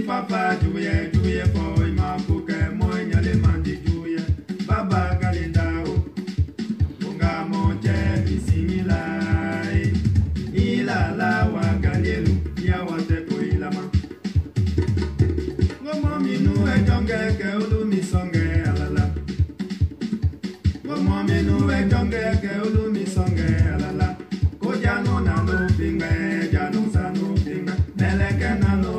Papa, Juye, boy, ma book, and moi, yale mandi, Juye, Baba Galidao, Munga Monte, Simila, Ila la Wagalielu, Yawate Poilama. Mommy, no, I don't get Kaulu, Songe, Alala. Mommy, no, I don't get Kaulu, Songe, Alala. Kojano, no finger, Jano, Sano, finger, Melekana, no.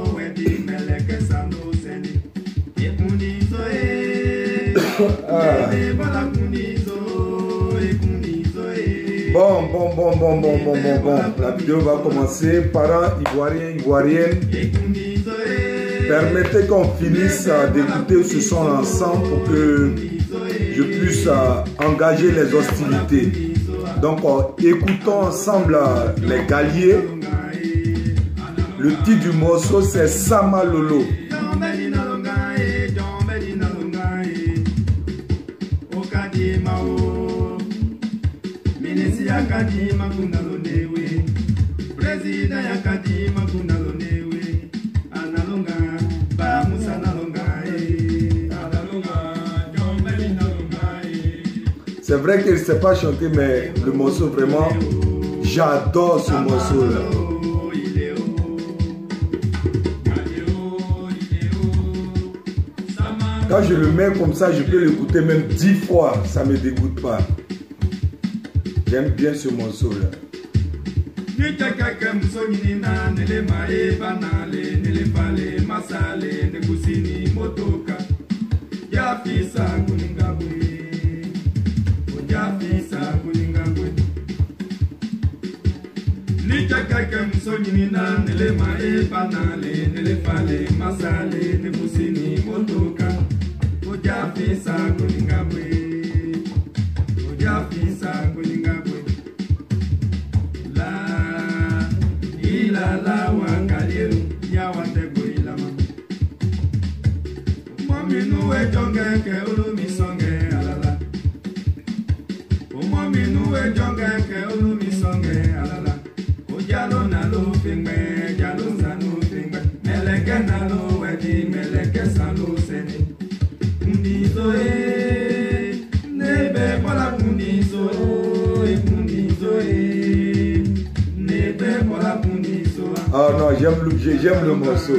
Bon. La vidéo va commencer. Parents ivoiriens, permettez qu'on finisse d'écouter ce son ensemble pour que je puisse engager les hostilités. Donc, écoutons ensemble les Galliers. Le titre du morceau, c'est Sama Lolo. Yakadima kunalonewe President yakadima kunalonewe Analonga ba musa nalonga Analonga jombeli nalonga. C'est vrai qu'il ne sait pas chanter, mais le morceau vraiment, j'adore ce morceau là. Quand je le mets comme ça, je peux l'écouter même 10 fois, ça ne me dégoûte pas. J'aime bien ce morceau là. Oh non, j'aime le morceau.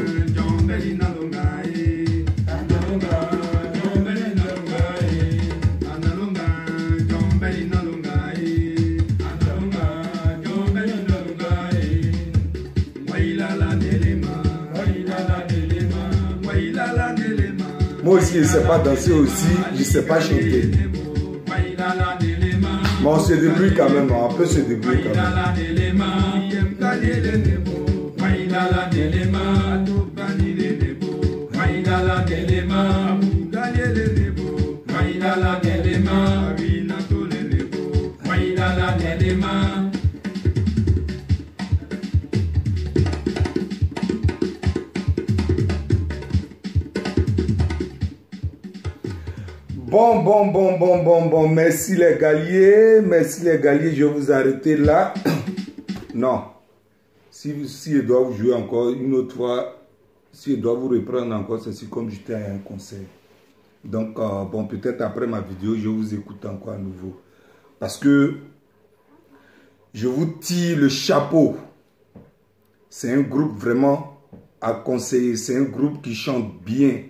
Moi aussi, je ne sais pas danser aussi, je ne sais pas chanter. Mais on se débrouille quand même, on peut se débrouiller quand même. Bon, merci les Galliers, je vais vous arrêter là. Non, si je dois vous jouer encore une autre fois, si je dois vous reprendre encore, c'est comme j'étais à un concert. Donc, bon, peut-être après ma vidéo, je vous écoute encore à nouveau. Parce que je vous tire le chapeau. C'est un groupe vraiment à conseiller, c'est un groupe qui chante bien.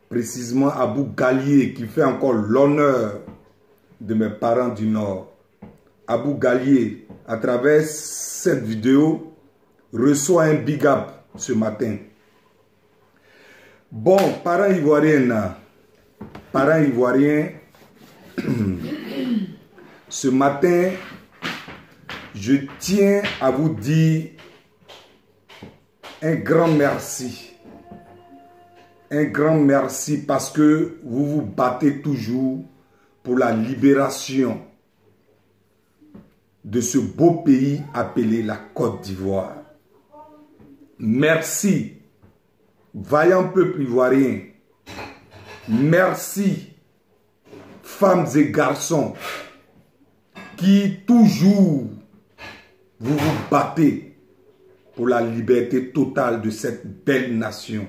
Précisément Abou Gallier qui fait encore l'honneur de mes parents du Nord. Abou Gallier, à travers cette vidéo, reçoit un big up ce matin. Bon, parents ivoiriens, ce matin, je tiens à vous dire un grand merci. Un grand merci parce que vous vous battez toujours pour la libération de ce beau pays appelé la Côte d'Ivoire. Merci, vaillant peuple ivoirien. Merci, femmes et garçons qui toujours vous vous battez pour la liberté totale de cette belle nation.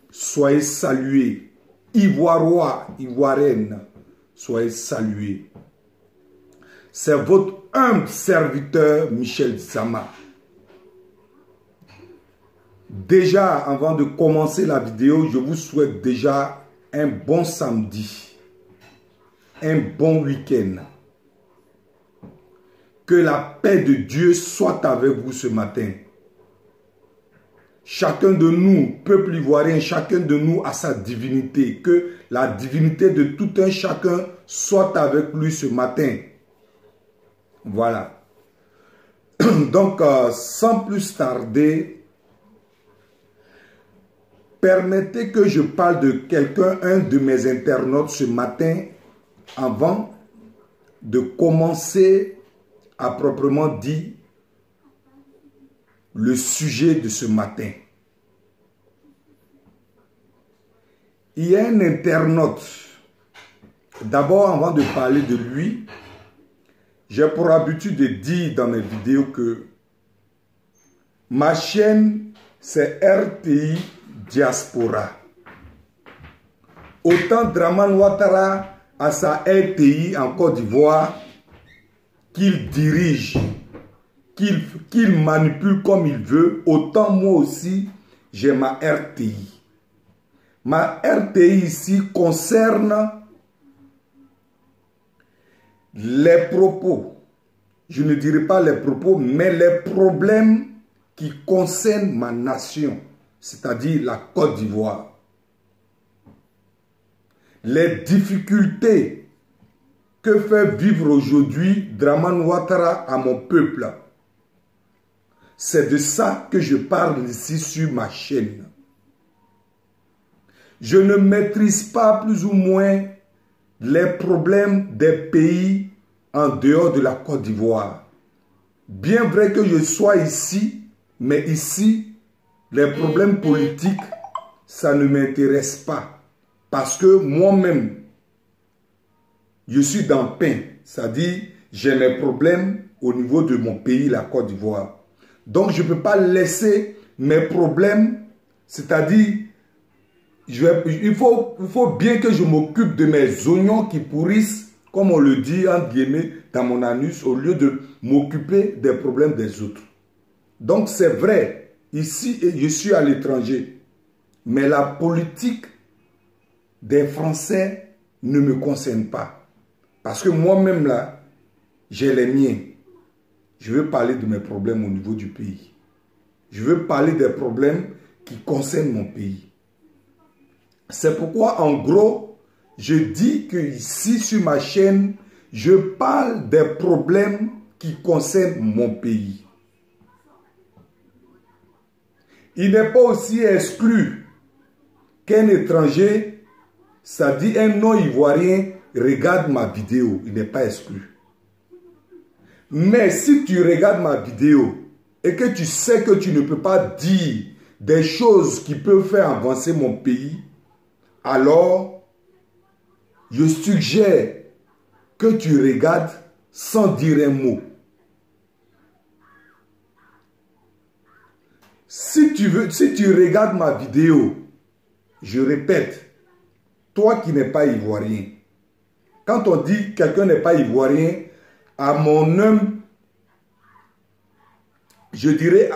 Soyez salués, Ivoirois, Ivoiriennes, soyez salués. C'est votre humble serviteur Michel Zama. Déjà, avant de commencer la vidéo, je vous souhaite déjà un bon samedi, un bon week-end. Que la paix de Dieu soit avec vous ce matin. Chacun de nous, peuple ivoirien, chacun de nous a sa divinité. Que la divinité de tout un chacun soit avec lui ce matin. Voilà. Donc, sans plus tarder, permettez que je parle de quelqu'un, un de mes internautes ce matin, avant de commencer à proprement dit le sujet de ce matin. Il y a un internaute. D'abord, avant de parler de lui, j'ai pour habitude de dire dans mes vidéos que ma chaîne, c'est RTI Diaspora. Autant Dramane Ouattara a sa RTI en Côte d'Ivoire qu'il dirige, qu'il manipule comme il veut, autant moi aussi, j'ai ma RTI. Ma RTI ici concerne les propos, je ne dirais pas les propos, mais les problèmes qui concernent ma nation, c'est-à-dire la Côte d'Ivoire. Les difficultés que fait vivre aujourd'hui Dramane Ouattara à mon peuple. C'est de ça que je parle ici sur ma chaîne. Je ne maîtrise pas plus ou moins les problèmes des pays en dehors de la Côte d'Ivoire. Bien vrai que je sois ici, mais ici, les problèmes politiques, ça ne m'intéresse pas. Parce que moi-même, je suis dans le pain. C'est-à-dire, j'ai mes problèmes au niveau de mon pays, la Côte d'Ivoire. Donc, je ne peux pas laisser mes problèmes, c'est-à-dire, il faut bien que je m'occupe de mes oignons qui pourrissent, comme on le dit, entre guillemets, dans mon anus, au lieu de m'occuper des problèmes des autres. Donc, c'est vrai, ici, je suis à l'étranger, mais la politique des Français ne me concerne pas. Parce que moi-même, là, j'ai les miens. Je veux parler de mes problèmes au niveau du pays. Je veux parler des problèmes qui concernent mon pays. C'est pourquoi, en gros, je dis que ici, sur ma chaîne, je parle des problèmes qui concernent mon pays. Il n'est pas aussi exclu qu'un étranger, c'est-à-dire un non-ivoirien, regarde ma vidéo. Il n'est pas exclu. Mais si tu regardes ma vidéo et que tu sais que tu ne peux pas dire des choses qui peuvent faire avancer mon pays, alors je suggère que tu regardes sans dire un mot. Si tu regardes ma vidéo, je répète, toi qui n'es pas ivoirien, quand on dit quelqu'un n'est pas ivoirien, à mon homme, je dirais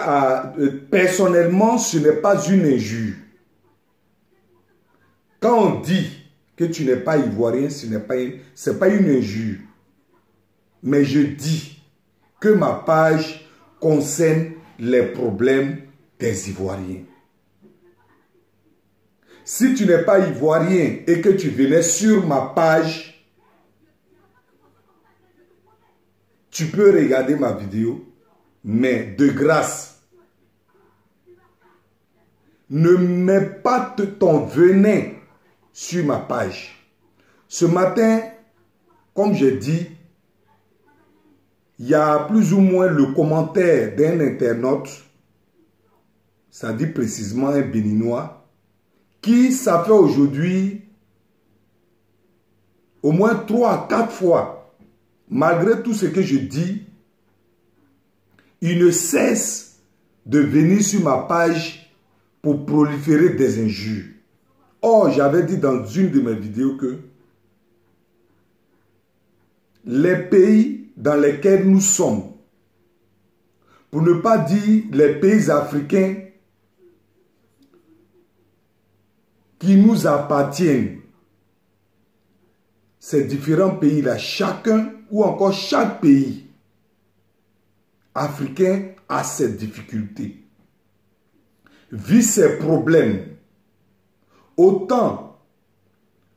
personnellement, ce n'est pas une injure. Quand on dit que tu n'es pas ivoirien, ce n'est pas une injure. Mais je dis que ma page concerne les problèmes des Ivoiriens. Si tu n'es pas ivoirien et que tu venais sur ma page, tu peux regarder ma vidéo, mais de grâce, ne mets pas ton venin sur ma page. Ce matin, comme j'ai dit, il y a plus ou moins le commentaire d'un internaute, ça dit précisément un Béninois, qui ça fait aujourd'hui au moins 3 à 4 fois, malgré tout ce que je dis, il ne cesse de venir sur ma page pour proliférer des injures. Or, j'avais dit dans une de mes vidéos que les pays dans lesquels nous sommes, pour ne pas dire les pays africains qui nous appartiennent, ces différents pays-là, chacun ou encore chaque pays africain a ses difficultés, vit ses problèmes. Autant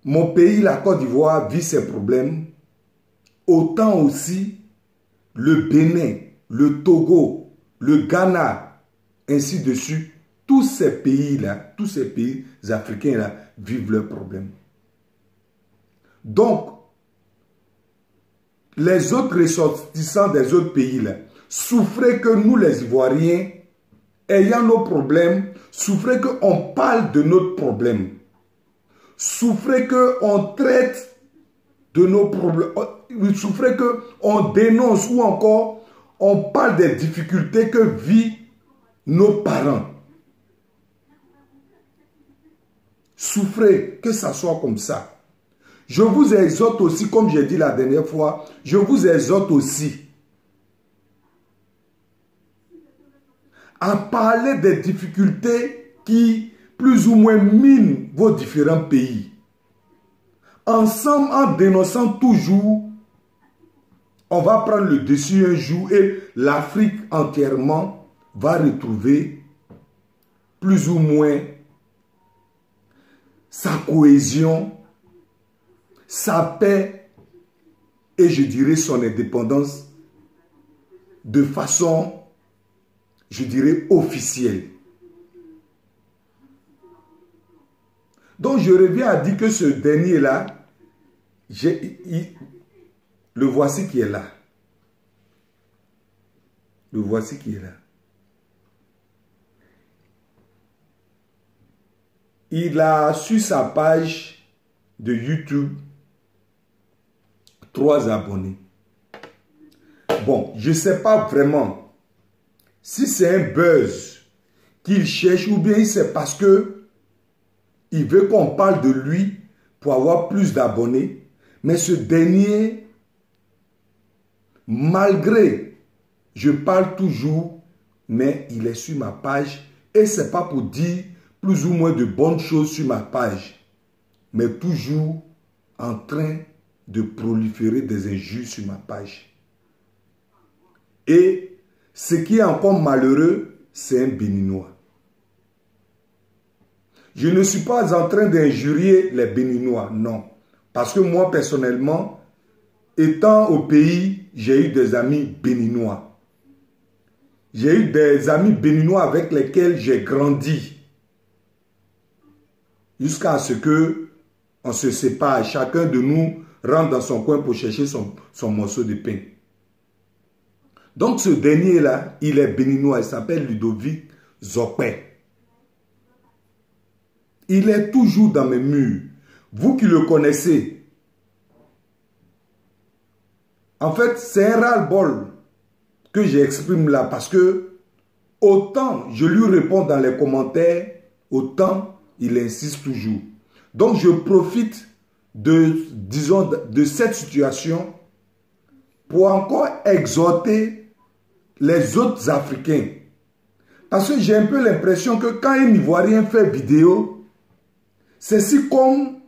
mon pays, la Côte d'Ivoire, vit ses problèmes, autant aussi le Bénin, le Togo, le Ghana, ainsi de suite. Tous ces pays-là, tous ces pays africains-là vivent leurs problèmes. Donc, les autres ressortissants des autres pays-là souffraient que nous, les Ivoiriens, ayant nos problèmes, souffraient qu'on parle de notre problème. Souffraient qu'on traite de nos problèmes. Souffraient qu'on dénonce ou encore on parle des difficultés que vivent nos parents. Souffrez que ça soit comme ça. Je vous exhorte aussi, comme j'ai dit la dernière fois, je vous exhorte aussi à parler des difficultés qui plus ou moins minent vos différents pays. Ensemble, en dénonçant toujours, on va prendre le dessus un jour et l'Afrique entièrement va retrouver plus ou moins sa cohésion, sa paix et je dirais son indépendance de façon, je dirais, officielle. Donc je reviens à dire que ce dernier-là, le voici qui est là. Le voici qui est là. Il a sur sa page de YouTube 3 abonnés. Bon, je ne sais pas vraiment si c'est un buzz qu'il cherche ou bien c'est parce que il veut qu'on parle de lui pour avoir plus d'abonnés. Mais ce dernier, malgré, je parle toujours, mais il est sur ma page et ce n'est pas pour dire plus ou moins de bonnes choses sur ma page, mais toujours en train de proliférer des injures sur ma page. Et ce qui est encore malheureux, c'est un Béninois. Je ne suis pas en train d'injurier les Béninois, non. Parce que moi, personnellement, étant au pays, j'ai eu des amis béninois. J'ai eu des amis béninois avec lesquels j'ai grandi. Jusqu'à ce que on se sépare, chacun de nous rentre dans son coin pour chercher son morceau de pain. Donc ce dernier-là, il est béninois, il s'appelle Ludovic Zokpe. Il est toujours dans mes murs. Vous qui le connaissez, en fait, c'est un ras-le-bol que j'exprime là parce que autant je lui réponds dans les commentaires, autant il insiste toujours. Donc je profite disons, de cette situation pour encore exhorter les autres Africains. Parce que j'ai un peu l'impression que quand un Ivoirien fait vidéo, c'est si comme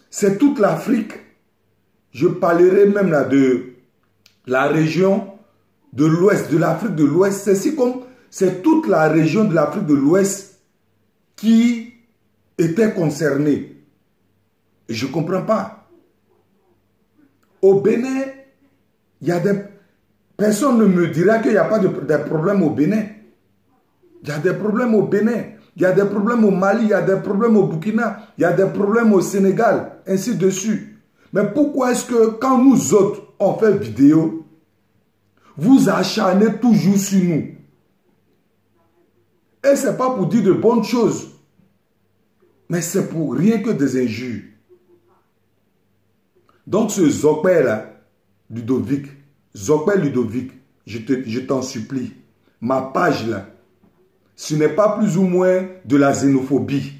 c'est toute l'Afrique. Je parlerai même là de la région de l'Ouest, de l'Afrique de l'Ouest. C'est si comme c'est toute la région de l'Afrique de l'Ouest qui était concernée. Et je ne comprends pas. Au Bénin, Il y a des... Personne ne me dira qu'il n'y a pas de problème au Bénin. Il y a des problèmes au Bénin. Il y a des problèmes au Mali. Il y a des problèmes au Burkina. Il y a des problèmes au Sénégal. Ainsi de suite. Mais pourquoi est-ce que quand nous autres, on fait vidéo, vous acharnez toujours sur nous? Et ce n'est pas pour dire de bonnes choses. Mais c'est pour rien que des injures. Donc ce Zokpé là, Ludovic, je t'en supplie, ma page là, ce n'est pas plus ou moins de la xénophobie.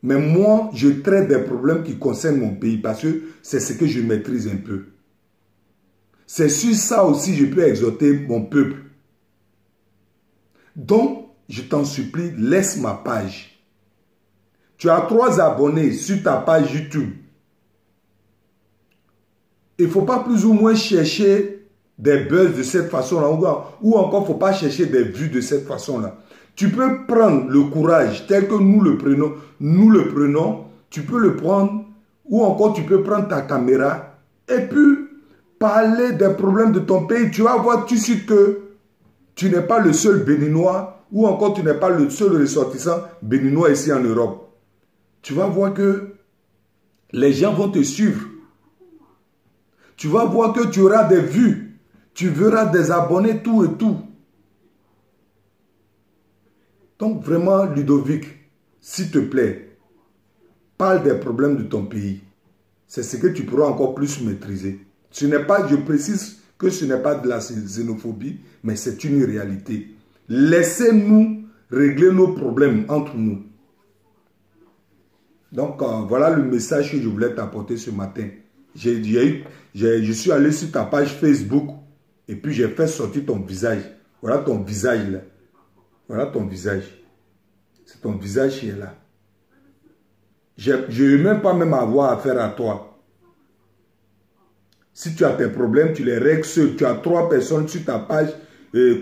Mais moi, je traite des problèmes qui concernent mon pays parce que c'est ce que je maîtrise un peu. C'est sur ça aussi que je peux exhorter mon peuple. Donc, je t'en supplie, laisse ma page. Tu as 3 abonnés sur ta page YouTube. Il ne faut pas plus ou moins chercher des buzz de cette façon-là. Ou encore, il ne faut pas chercher des vues de cette façon-là. Tu peux prendre le courage tel que nous le prenons, tu peux le prendre, ou encore tu peux prendre ta caméra et puis parler des problèmes de ton pays. Tu vas voir tout de suite que tu n'es pas le seul Béninois, ou encore tu n'es pas le seul ressortissant béninois ici en Europe. Tu vas voir que les gens vont te suivre. Tu vas voir que tu auras des vues, tu verras des abonnés, tout et tout. Donc vraiment, Ludovic, s'il te plaît, parle des problèmes de ton pays. C'est ce que tu pourras encore plus maîtriser. Ce n'est pas, je précise que ce n'est pas de la xénophobie, mais c'est une réalité. Laissez-nous régler nos problèmes entre nous. Donc voilà le message que je voulais t'apporter ce matin. Je suis allé sur ta page Facebook et puis j'ai fait sortir ton visage. Voilà ton visage là. Voilà ton visage. C'est ton visage qui est là. Je ne veux même pas avoir affaire à toi. Si tu as tes problèmes, tu les règles seul. Tu as 3 personnes sur ta page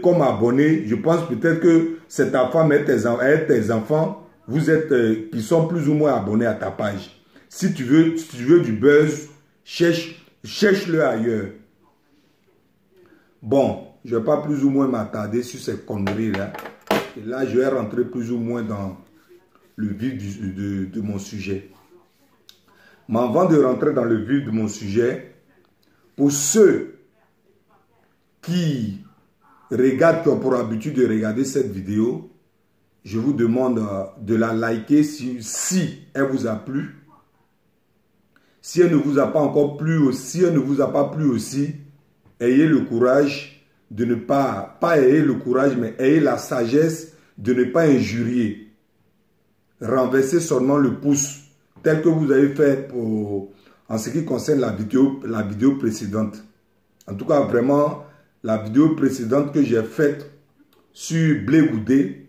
comme abonnés. Je pense peut-être que c'est ta femme et tes enfants. Vous êtes, qui sont plus ou moins abonnés à ta page. Si tu veux du buzz, cherche-le ailleurs. Bon, je ne vais pas plus ou moins m'attarder sur ces conneries-là. Et là, je vais rentrer plus ou moins dans le vif de mon sujet. Mais avant de rentrer dans le vif de mon sujet, pour ceux qui regardent, qui ont pour habitude de regarder cette vidéo, je vous demande de la liker si elle vous a plu. Si elle ne vous a pas encore plu aussi, si elle ne vous a pas plu aussi, ayez le courage de ne pas ayez le courage, mais ayez la sagesse de ne pas injurier. Renversez seulement le pouce, tel que vous avez fait en ce qui concerne la vidéo précédente. En tout cas, vraiment, la vidéo précédente que j'ai faite sur Blé Goudé,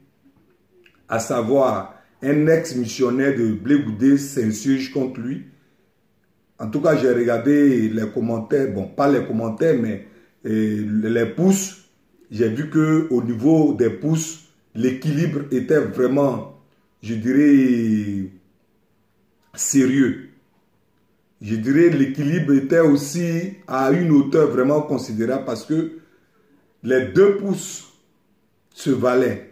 à savoir un ex-missionnaire de Blé Goudé s'insurge contre lui. En tout cas, j'ai regardé les commentaires, bon, pas les commentaires, mais les pouces. J'ai vu qu'au niveau des pouces, l'équilibre était vraiment, je dirais, sérieux. Je dirais l'équilibre était aussi à une hauteur vraiment considérable parce que les 2 pouces se valaient.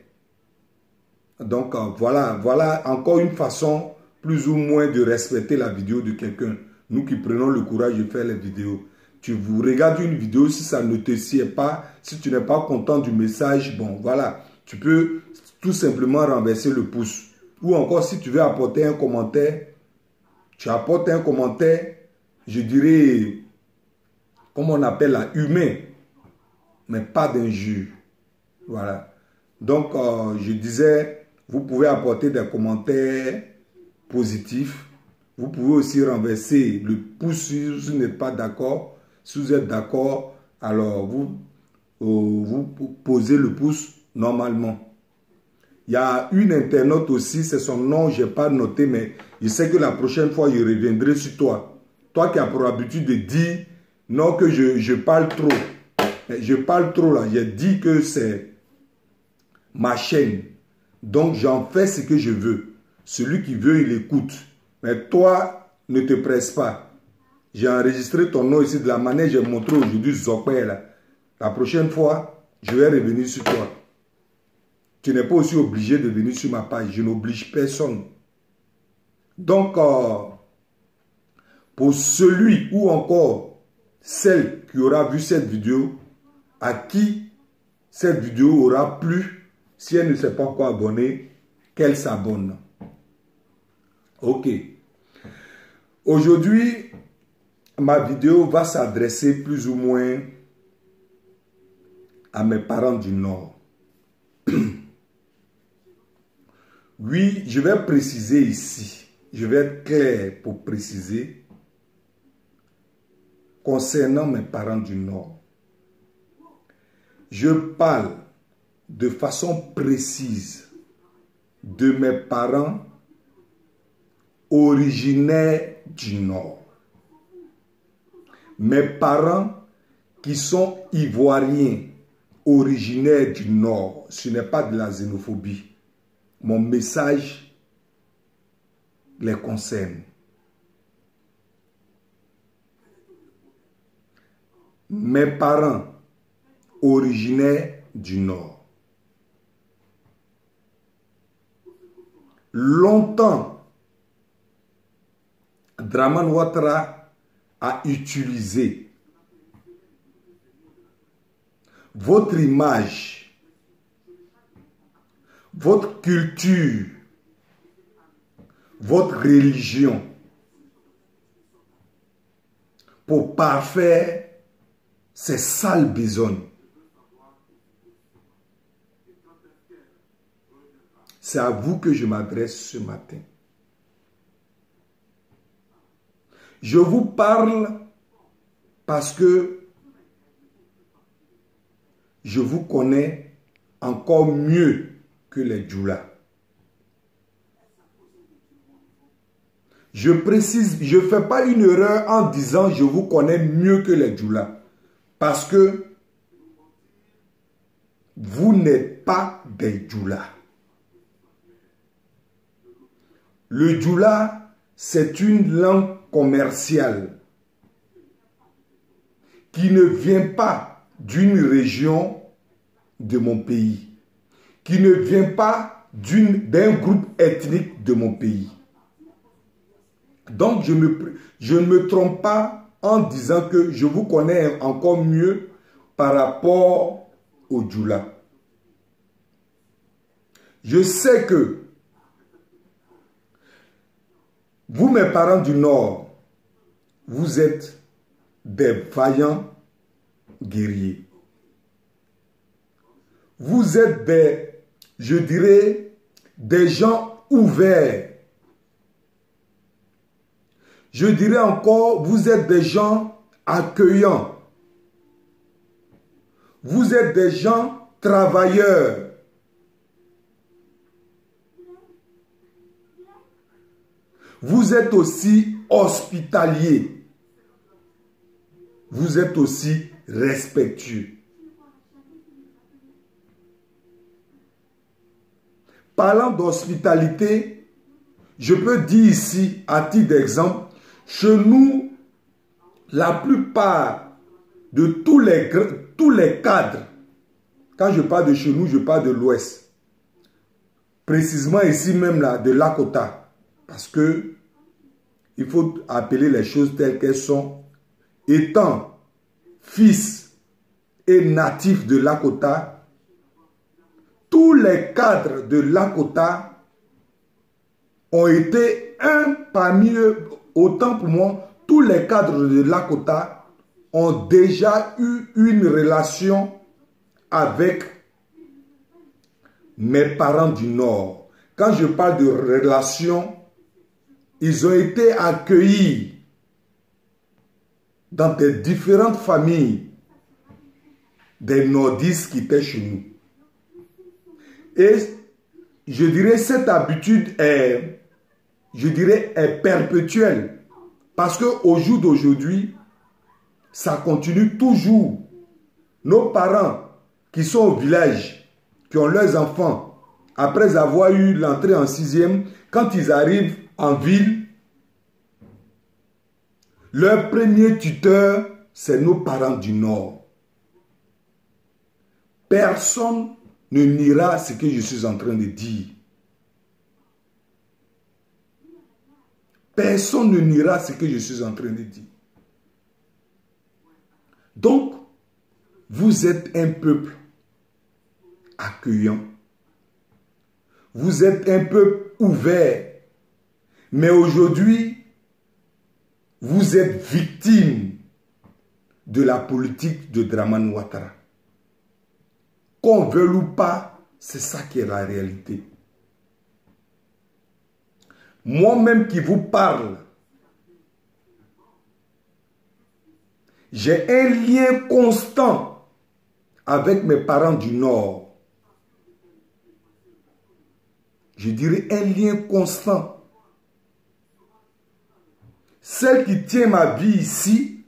Donc voilà encore une façon plus ou moins de respecter la vidéo de quelqu'un. Nous qui prenons le courage de faire les vidéos. Tu vous regardes une vidéo, si ça ne te sied pas, si tu n'es pas content du message, bon voilà, tu peux tout simplement renverser le pouce. Ou encore si tu veux apporter un commentaire, tu apportes un commentaire, je dirais, comme on appelle là, humain, mais pas d'injure. Voilà. Donc je disais, vous pouvez apporter des commentaires positifs. Vous pouvez aussi renverser le pouce si vous n'êtes pas d'accord. Si vous êtes d'accord, alors vous posez le pouce normalement. Il y a une internaute aussi, c'est son nom, je n'ai pas noté, mais je sais que la prochaine fois, je reviendrai sur toi. Toi qui as pour habitude de dire, non que je parle trop. Je parle trop là, j'ai dit que c'est ma chaîne. Donc j'en fais ce que je veux. Celui qui veut, il écoute. Mais toi, ne te presse pas. J'ai enregistré ton nom ici de la manière que j'ai montré aujourd'hui Zokwe là. La prochaine fois, je vais revenir sur toi. Tu n'es pas aussi obligé de venir sur ma page. Je n'oblige personne. Donc, pour celui ou encore celle qui aura vu cette vidéo, à qui cette vidéo aura plu, si elle ne s'est pas encore abonnée, qu'elle s'abonne. Ok. Aujourd'hui, ma vidéo va s'adresser plus ou moins à mes parents du Nord. Oui, je vais préciser ici. Je vais être clair pour préciser concernant mes parents du Nord. Je parle de façon précise de mes parents originaires du Nord. Mes parents qui sont ivoiriens, originaires du Nord. Ce n'est pas de la xénophobie. Mon message les concerne. Mes parents originaires du Nord. Longtemps, Dramane Ouattara a utilisé votre image, votre culture, votre religion pour parfaire ces sales besognes. C'est à vous que je m'adresse ce matin. Je vous parle parce que je vous connais encore mieux que les Djoula. Je précise, je ne fais pas une erreur en disant je vous connais mieux que les Djoula. Parce que vous n'êtes pas des Djoula. Le Djoula, c'est une langue commerciale qui ne vient pas d'une région de mon pays, qui ne vient pas d'un groupe ethnique de mon pays. Donc, je ne me trompe pas en disant que je vous connais encore mieux par rapport au Djoula. Je sais que vous, mes parents du Nord, vous êtes des vaillants guerriers. Vous êtes je dirais, des gens ouverts. Je dirais encore, vous êtes des gens accueillants. Vous êtes des gens travailleurs. Vous êtes aussi hospitaliers. Vous êtes aussi respectueux. Parlant d'hospitalité, je peux dire ici, à titre d'exemple, chez nous, la plupart de tous les cadres, quand je parle de chez nous, je parle de l'Ouest, précisément ici même là, de Lakota, parce que il faut appeler les choses telles qu'elles sont. Étant fils et natif de Lakota, tous les cadres de Lakota ont été un parmi eux. Autant pour moi, tous les cadres de Lakota ont déjà eu une relation avec mes parents du Nord. Quand je parle de relation, ils ont été accueillis dans des différentes familles des nordistes qui étaient chez nous. Et je dirais cette habitude est perpétuelle. Parce qu'au jour d'aujourd'hui, ça continue toujours. Nos parents qui sont au village, qui ont leurs enfants, après avoir eu l'entrée en 6e, quand ils arrivent en ville, Leur premier tuteur, c'est nos parents du Nord. Personne ne niera ce que je suis en train de dire. Personne ne niera ce que je suis en train de dire. Donc, vous êtes un peuple accueillant. Vous êtes un peuple ouvert. Mais aujourd'hui, vous êtes victime de la politique de Dramane Ouattara. Qu'on veuille ou pas, c'est ça qui est la réalité. Moi-même qui vous parle, j'ai un lien constant avec mes parents du Nord. Je dirais un lien constant. Celle qui tient ma vie ici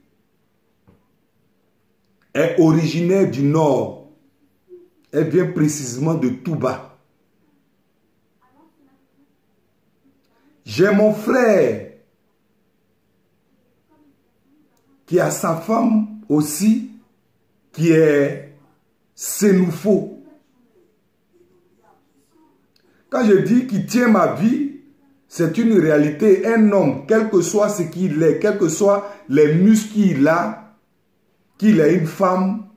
est originaire du Nord. Elle vient précisément de Touba. J'ai mon frère qui a sa femme aussi, qui est Sénoufo. Quand je dis qu'il tient ma vie, c'est une réalité. Un homme, quel que soit ce qu'il est, quels que soient les muscles qu'il ait une femme,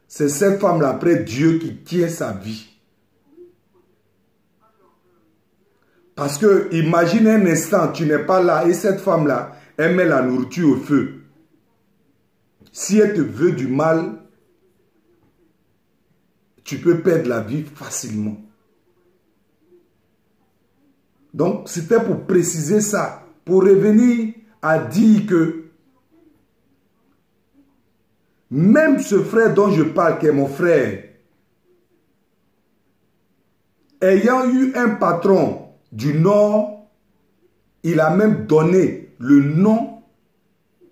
c'est cette femme-là, après Dieu, qui tient sa vie. Parce que, imagine un instant, tu n'es pas là et cette femme-là, elle met la nourriture au feu. Si elle te veut du mal, tu peux perdre la vie facilement. Donc, c'était pour préciser ça, pour revenir à dire que même ce frère dont je parle, qui est mon frère, ayant eu un patron du Nord, il a même donné le nom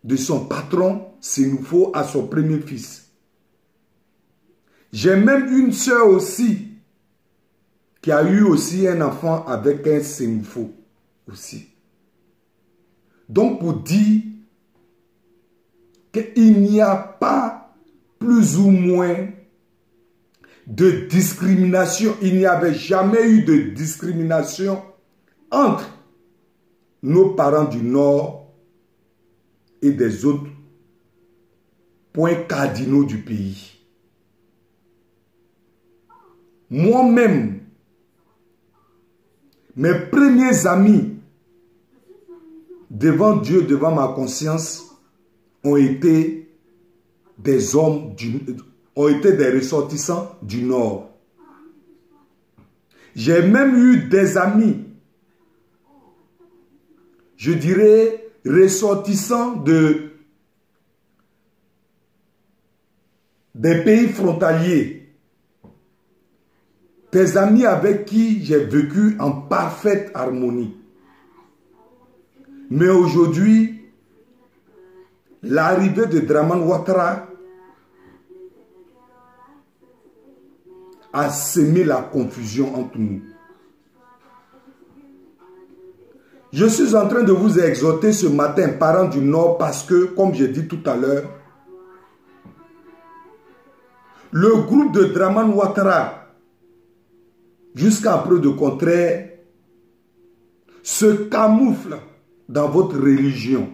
de son patron, Sénoufo, à son premier fils. J'ai même une sœur aussi, qui a eu aussi un enfant avec un Sénoufo aussi. Donc pour dire qu'il n'y a pas plus ou moins de discrimination, il n'y avait jamais eu de discrimination entre nos parents du Nord et des autres points cardinaux du pays. Moi-même, mes premiers amis devant Dieu, devant ma conscience, ont été des hommes, ont été des ressortissants du Nord. J'ai même eu des amis, je dirais, ressortissants des pays frontaliers. Des amis avec qui j'ai vécu en parfaite harmonie. Mais aujourd'hui, l'arrivée de Dramane Ouattara a semé la confusion entre nous. Je suis en train de vous exhorter ce matin, parents du Nord, parce que, comme j'ai dit tout à l'heure, le groupe de Dramane Ouattara, jusqu'à preuve de contraire, se camoufle dans votre religion.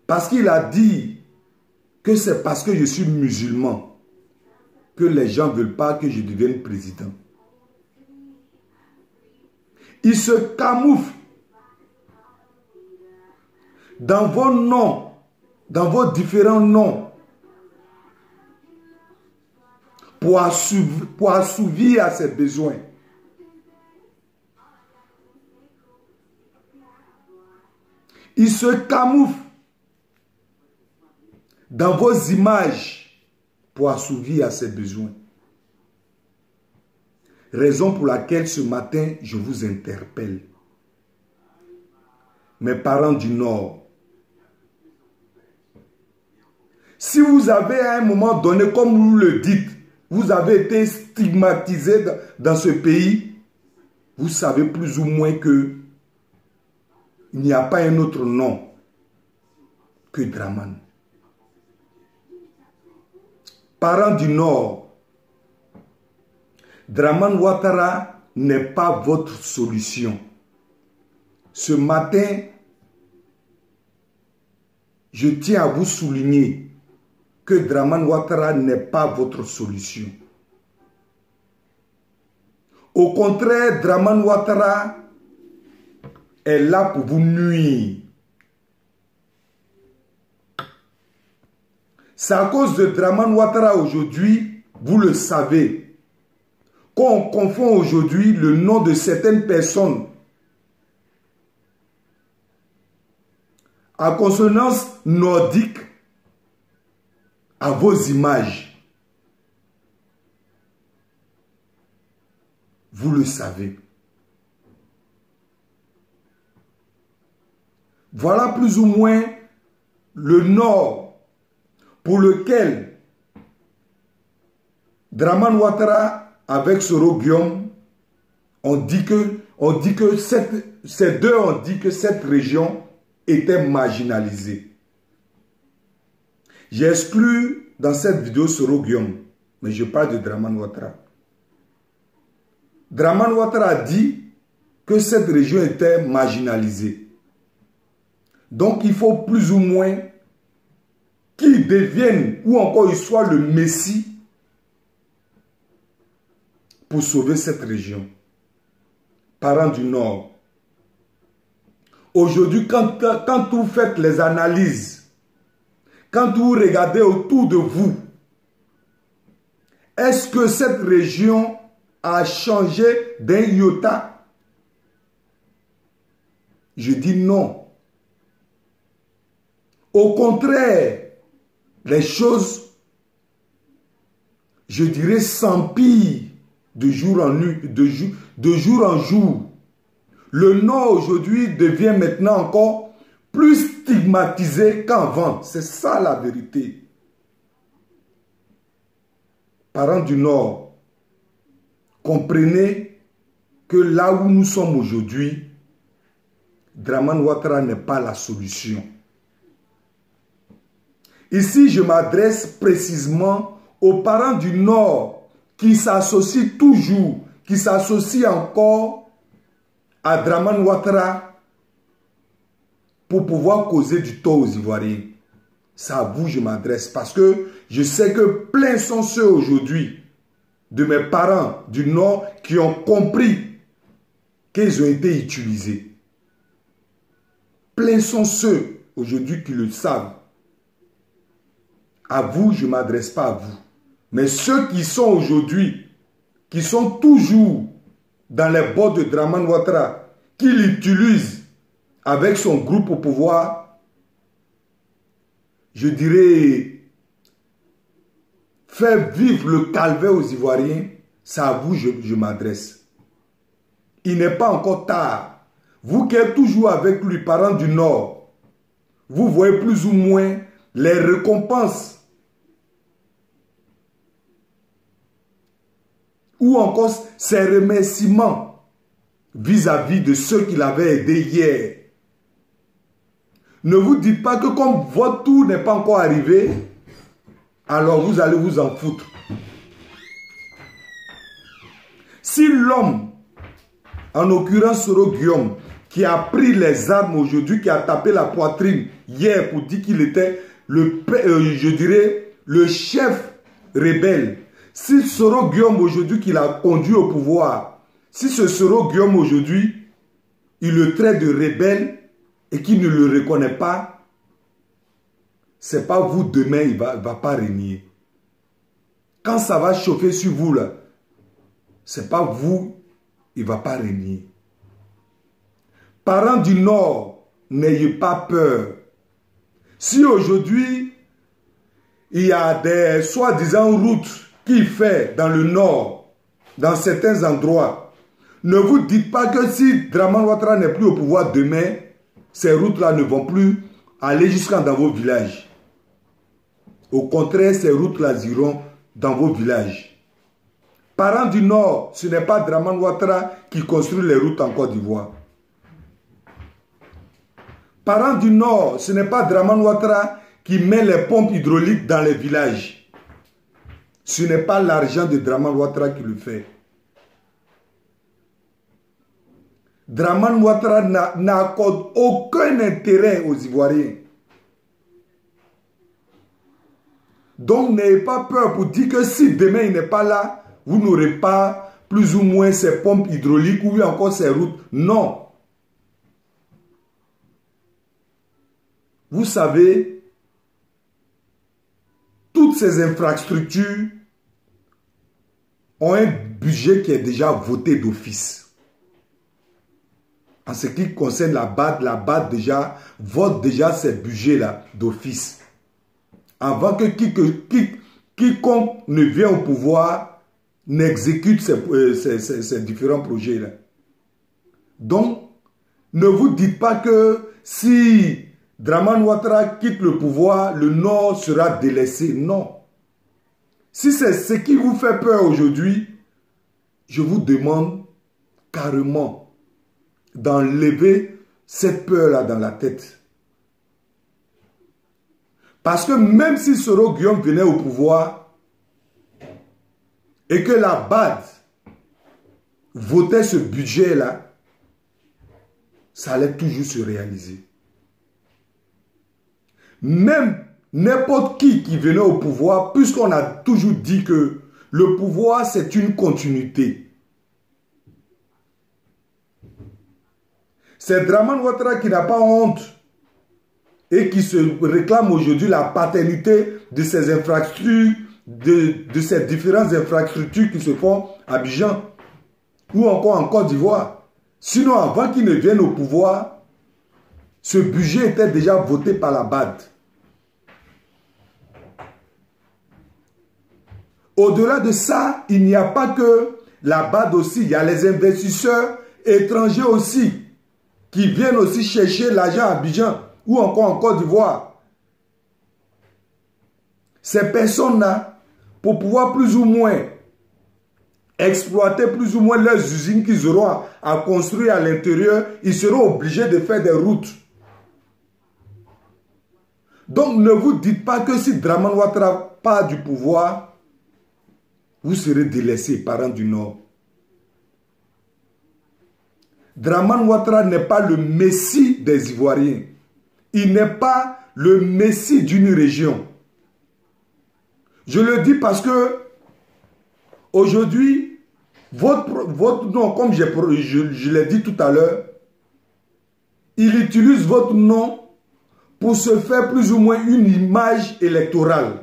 Parce qu'il a dit que c'est parce que je suis musulman que les gens ne veulent pas que je devienne président. Il se camoufle dans vos noms, dans vos différents noms, pour assouvir à ses besoins. Il se camoufle dans vos images pour assouvir à ses besoins. Raison pour laquelle ce matin, je vous interpelle. Mes parents du Nord, si vous avez à un moment donné, comme vous le dites, vous avez été stigmatisé dans ce pays, vous savez plus ou moins que il n'y a pas un autre nom que Draman. Parents du Nord, Draman Ouattara n'est pas votre solution. Ce matin, je tiens à vous souligner que Draman Ouattara n'est pas votre solution. Au contraire, Draman Ouattara est là pour vous nuire. C'est à cause de Draman Ouattara aujourd'hui, vous le savez, qu'on confond aujourd'hui le nom de certaines personnes à consonance nordique à vos images. Vous le savez. Voilà plus ou moins le Nord pour lequel Draman Ouattara avec Soro Guillaume on dit que ces deux ont dit que cette région était marginalisée. J'ai exclu dans cette vidéo Soro Guillaume, mais je parle de Draman Ouattara. Draman Ouattara a dit que cette région était marginalisée. Donc il faut plus ou moins qu'il devienne ou encore il soit le Messie pour sauver cette région. Parents du Nord. Aujourd'hui, quand vous faites les analyses, quand vous regardez autour de vous, est-ce que cette région a changé d'un iota? Je dis non. Au contraire, les choses, je dirais, s'empirent de jour en jour. Le Nord aujourd'hui devient maintenant encore plus stigmatisé qu'avant. C'est ça la vérité. Parents du Nord, comprenez que là où nous sommes aujourd'hui, Draman Ouattara n'est pas la solution. Ici, je m'adresse précisément aux parents du Nord qui s'associent toujours, qui s'associent encore à Draman Ouattara pour pouvoir causer du tort aux Ivoiriens. C'est à vous que je m'adresse parce que je sais que plein sont ceux aujourd'hui de mes parents du Nord qui ont compris qu'ils ont été utilisés. Plein sont ceux aujourd'hui qui le savent. À vous, je ne m'adresse pas à vous. Mais ceux qui sont aujourd'hui, qui sont toujours dans les bords de Draman Ouattara, qui l'utilisent avec son groupe au pouvoir, je dirais, faire vivre le calvaire aux Ivoiriens, c'est à vous que je m'adresse. Il n'est pas encore tard. Vous qui êtes toujours avec lui, parents du Nord, vous voyez plus ou moins les récompenses ou encore ses remerciements vis-à-vis de ceux qui l'avaient aidé hier. Ne vous dites pas que comme votre tour n'est pas encore arrivé, alors vous allez vous en foutre. Si l'homme, en l'occurrence Soro Guillaume, qui a pris les armes aujourd'hui, qui a tapé la poitrine hier pour dire qu'il était le chef rebelle, si Soro Guillaume aujourd'hui qui l'a conduit au pouvoir, si ce Soro Guillaume aujourd'hui, il le traite de rebelle et qu'il ne le reconnaît pas, c'est pas vous demain, il va pas régner. Quand ça va chauffer sur vous là, c'est pas vous, il va pas régner. Parents du Nord, n'ayez pas peur. Si aujourd'hui, il y a des soi-disant routes qu'il fait dans le Nord, dans certains endroits, ne vous dites pas que si Draman Ouattara n'est plus au pouvoir demain, ces routes-là ne vont plus aller jusqu'à dans vos villages. Au contraire, ces routes-là iront dans vos villages. Parents du Nord, ce n'est pas Draman Ouattara qui construit les routes en Côte d'Ivoire. Parents du Nord, ce n'est pas Draman Ouattara qui met les pompes hydrauliques dans les villages. Ce n'est pas l'argent de Draman Ouattara qui le fait. Draman Ouattara n'accorde aucun intérêt aux Ivoiriens. Donc n'ayez pas peur pour dire que si demain il n'est pas là, vous n'aurez pas plus ou moins ces pompes hydrauliques ou encore ces routes. Non. Vous savez, toutes ces infrastructures ont un budget qui est déjà voté d'office. En ce qui concerne la BAD déjà vote déjà ces budgets-là d'office. Avant que quiconque ne vienne au pouvoir n'exécute ces différents projets-là. Donc, ne vous dites pas que si Draman Ouattara quitte le pouvoir, le Nord sera délaissé. Non. Si c'est ce qui vous fait peur aujourd'hui, je vous demande carrément d'enlever cette peur-là dans la tête. Parce que même si Soro Guillaume venait au pouvoir et que la BAD votait ce budget-là, ça allait toujours se réaliser. Même n'importe qui venait au pouvoir, puisqu'on a toujours dit que le pouvoir, c'est une continuité. C'est Draman Ouattara qui n'a pas honte et qui se réclame aujourd'hui la paternité de ces infrastructures, de ces différentes infrastructures qui se font à Abidjan ou encore en Côte d'Ivoire. Sinon, avant qu'il ne vienne au pouvoir, ce budget était déjà voté par la BAD. Au-delà de ça, il n'y a pas que la BAD aussi, il y a les investisseurs étrangers aussi qui viennent aussi chercher l'argent à Abidjan ou encore en Côte d'Ivoire. Ces personnes-là, pour pouvoir plus ou moins exploiter plus ou moins leurs usines qu'ils auront à construire à l'intérieur, ils seront obligés de faire des routes. Donc ne vous dites pas que si Draman Ouattara part du pouvoir, vous serez délaissés, parents du Nord. Draman Ouattara n'est pas le messie des Ivoiriens. Il n'est pas le messie d'une région. Je le dis parce que aujourd'hui, votre nom, comme je l'ai dit tout à l'heure, il utilise votre nom pour se faire plus ou moins une image électorale.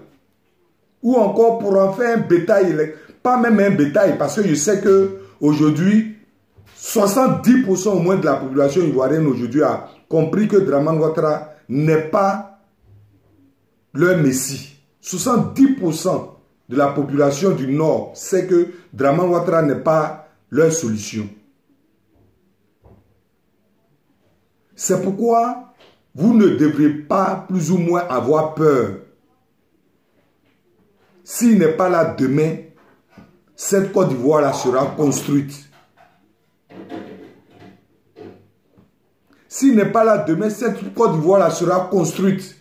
Ou encore pour en faire un bétail, pas même un bétail, parce que je sais qu'aujourd'hui, 70% au moins de la population ivoirienne aujourd'hui a compris que Draman Ouattara n'est pas leur messie. 70% de la population du Nord sait que Draman Ouattara n'est pas leur solution. C'est pourquoi vous ne devrez pas plus ou moins avoir peur. S'il n'est pas là demain, cette Côte d'Ivoire-là sera construite. S'il n'est pas là demain, cette Côte d'Ivoire-là sera construite.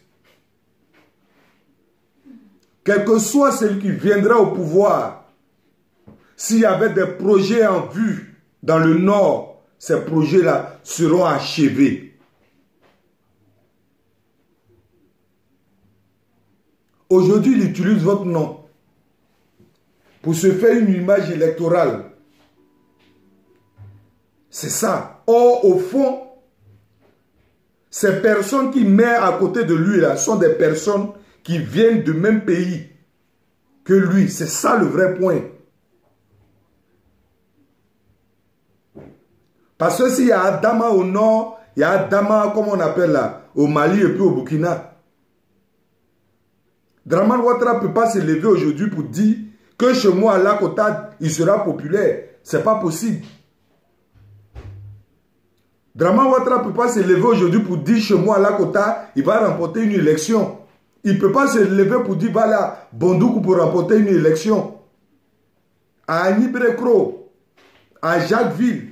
Quel que soit celui qui viendra au pouvoir, s'il y avait des projets en vue dans le Nord, ces projets-là seront achevés. Aujourd'hui, il utilise votre nom pour se faire une image électorale. C'est ça. Or, au fond, ces personnes qui mettent à côté de lui là sont des personnes qui viennent du même pays que lui. C'est ça le vrai point. Parce que s'il y a Adama au nord, il y a Adama, comme on appelle là, au Mali et puis au Burkina. Draman Ouattara ne peut pas se lever aujourd'hui pour dire que chez moi à Lakota, il sera populaire. Ce n'est pas possible. Draman Ouattara ne peut pas se lever aujourd'hui pour dire chez moi à Lakota, il va remporter une élection. Il ne peut pas se lever pour dire voilà, Bondoukou pour remporter une élection. À Anibrekro, à Jacquesville.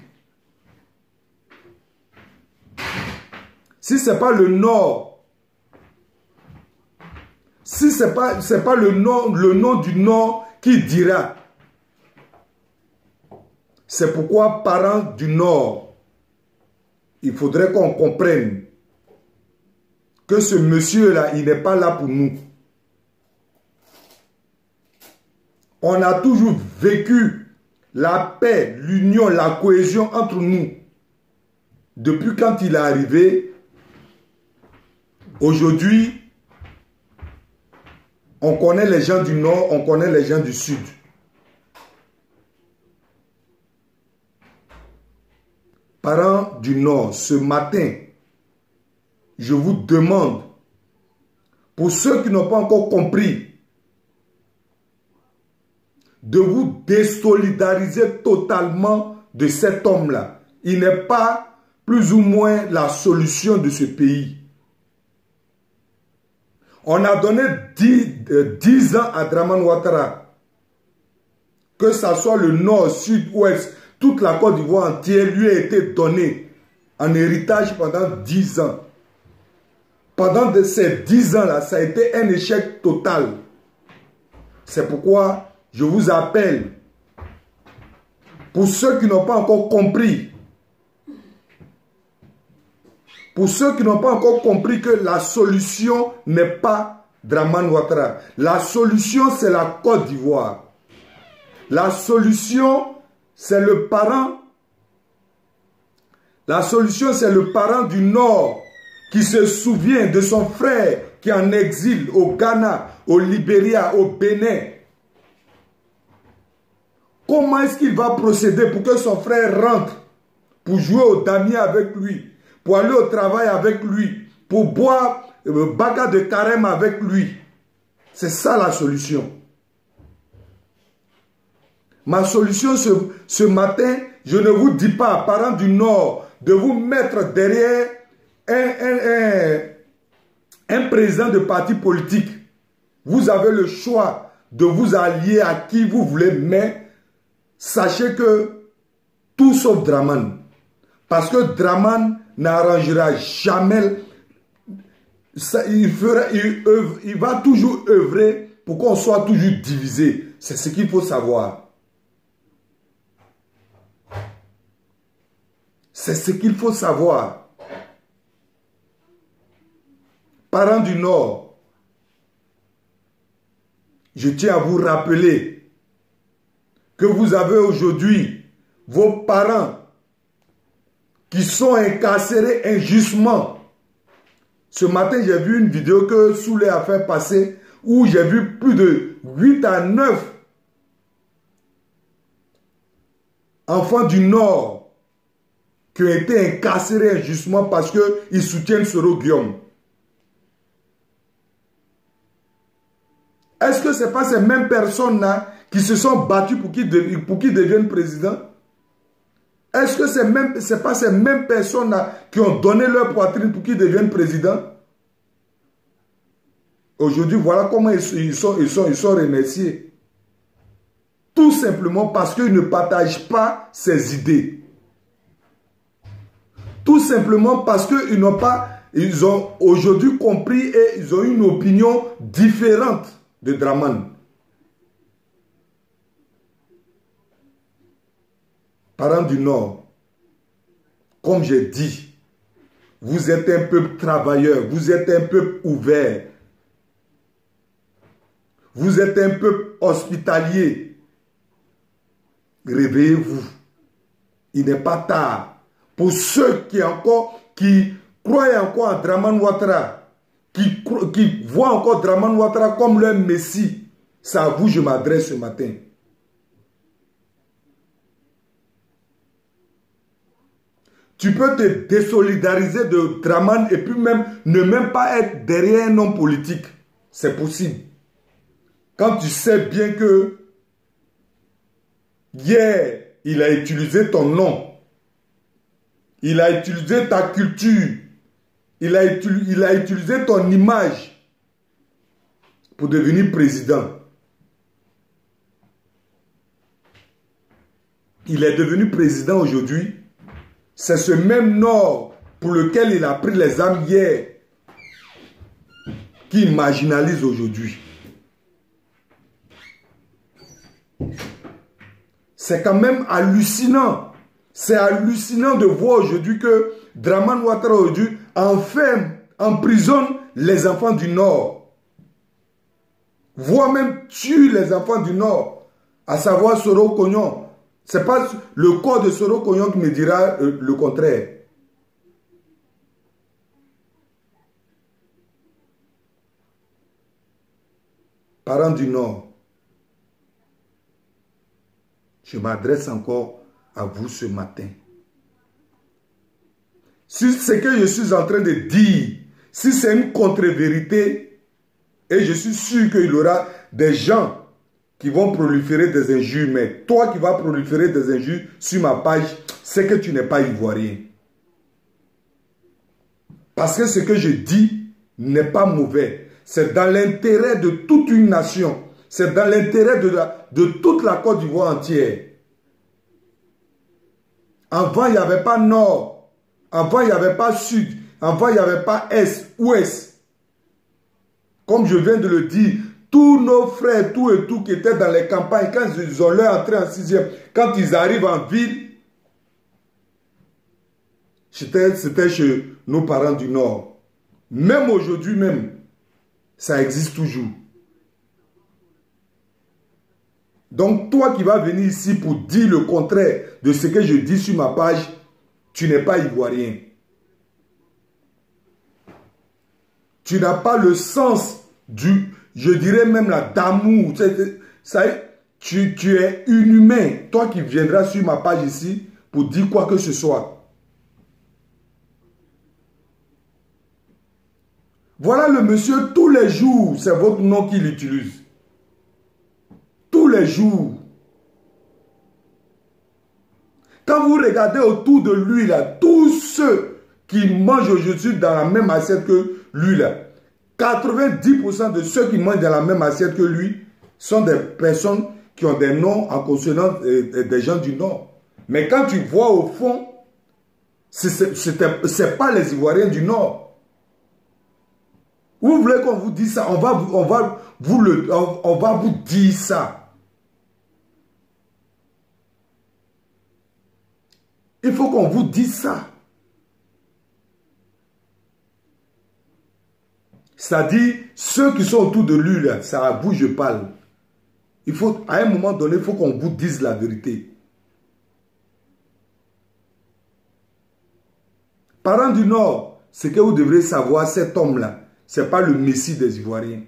si ce n'est pas le Nord, si ce n'est pas le nom du Nord qui dira. C'est pourquoi, parents du Nord, il faudrait qu'on comprenne que ce monsieur-là, il n'est pas là pour nous. On a toujours vécu la paix, l'union, la cohésion entre nous. Depuis quand il est arrivé, aujourd'hui, on connaît les gens du Nord, on connaît les gens du Sud. Parents du Nord, ce matin, je vous demande, pour ceux qui n'ont pas encore compris, de vous désolidariser totalement de cet homme-là. Il n'est pas plus ou moins la solution de ce pays. On a donné 10 ans à Draman Ouattara. Que ce soit le Nord, Sud, Ouest, toute la Côte d'Ivoire entière lui a été donnée en héritage pendant 10 ans. Pendant ces 10 ans-là, ça a été un échec total. C'est pourquoi je vous appelle, pour ceux qui n'ont pas encore compris, que la solution n'est pas Draman Ouattara. La solution, c'est la Côte d'Ivoire. La solution, c'est le parent. La solution, c'est le parent du Nord qui se souvient de son frère qui est en exil au Ghana, au Libéria, au Bénin. Comment est-ce qu'il va procéder pour que son frère rentre, pour jouer au damier avec lui, pour aller au travail avec lui, pour boire baga de carême avec lui? C'est ça la solution. Ma solution ce matin, je ne vous dis pas, parents du Nord, de vous mettre derrière un président de parti politique. Vous avez le choix de vous allier à qui vous voulez, mais sachez que tout sauf Draman. Parce que Draman n'arrangera jamais. Il va toujours œuvrer pour qu'on soit toujours divisé. C'est ce qu'il faut savoir. C'est ce qu'il faut savoir. Parents du Nord, je tiens à vous rappeler que vous avez aujourd'hui vos parents qui sont incarcérés injustement. Ce matin, j'ai vu une vidéo que Souley a fait passer où j'ai vu plus de 8 à 9 enfants du Nord qui ont été incarcérés injustement parce qu'ils soutiennent Soro Guillaume. Est-ce que ce n'est pas ces mêmes personnes-là qui se sont battues pour qu'ils deviennent président? Est-ce que ce n'est pas ces mêmes personnes-là qui ont donné leur poitrine pour qu'ils deviennent président? Aujourd'hui, voilà comment ils sont remerciés. Tout simplement parce qu'ils ne partagent pas ces idées. Tout simplement parce qu'ils ont aujourd'hui compris et ils ont une opinion différente de Draman. Parents du Nord, comme j'ai dit, vous êtes un peuple travailleur, vous êtes un peuple ouvert, vous êtes un peuple hospitalier. Réveillez-vous. Il n'est pas tard. Pour ceux qui croient encore en Draman Ouattara, qui voient encore Draman Ouattara comme leur messie, c'est à vous que je m'adresse ce matin. Tu peux te désolidariser de Draman et puis ne pas être derrière un homme politique. C'est possible. Quand tu sais bien que hier, il a utilisé ton nom, il a utilisé ta culture, il a utilisé ton image pour devenir président. Il est devenu président aujourd'hui. C'est ce même Nord pour lequel il a pris les âmes hier, qui marginalise aujourd'hui. C'est quand même hallucinant. C'est hallucinant de voir aujourd'hui que Dramane Ouattara aujourd'hui enferme, emprisonne les enfants du Nord. Voire même tue les enfants du Nord. À savoir Soro Kognon. Ce n'est pas le corps de Soro Kognon qui me dira le contraire. Parents du Nord, je m'adresse encore à vous ce matin. Si ce que je suis en train de dire, si c'est une contre-vérité, et je suis sûr qu'il y aura des gens qui vont proliférer des injures, mais toi qui vas proliférer des injures sur ma page, c'est que tu n'es pas ivoirien. Parce que ce que je dis n'est pas mauvais. C'est dans l'intérêt de toute une nation. C'est dans l'intérêt de toute la Côte d'Ivoire entière. Avant, il n'y avait pas nord. Avant, il n'y avait pas sud. Avant, il n'y avait pas est, ouest. Comme je viens de le dire, tous nos frères, tout et tout qui étaient dans les campagnes, quand ils ont leur entrée en 6e, quand ils arrivent en ville, c'était chez nos parents du Nord. Même aujourd'hui même, ça existe toujours. Donc toi qui vas venir ici pour dire le contraire de ce que je dis sur ma page, tu n'es pas ivoirien. Tu n'as pas le sens du, je dirais même là, d'amour. Tu es inhumain. Toi qui viendras sur ma page ici pour dire quoi que ce soit. Voilà le monsieur, tous les jours, c'est votre nom qu'il utilise. Tous les jours. Quand vous regardez autour de lui, là, tous ceux qui mangent aujourd'hui dans la même assiette que lui, là, 90% de ceux qui mangent dans la même assiette que lui sont des personnes qui ont des noms en consonance des gens du Nord. Mais quand tu vois au fond, c'est pas les Ivoiriens du Nord. Vous voulez qu'on vous dise ça? On va vous dire ça. Il faut qu'on vous dise ça. C'est-à-dire, ceux qui sont autour de lui, c'est à vous que je parle. Il faut, à un moment donné, il faut qu'on vous dise la vérité. Parents du Nord, ce que vous devrez savoir, cet homme-là, ce n'est pas le Messie des Ivoiriens.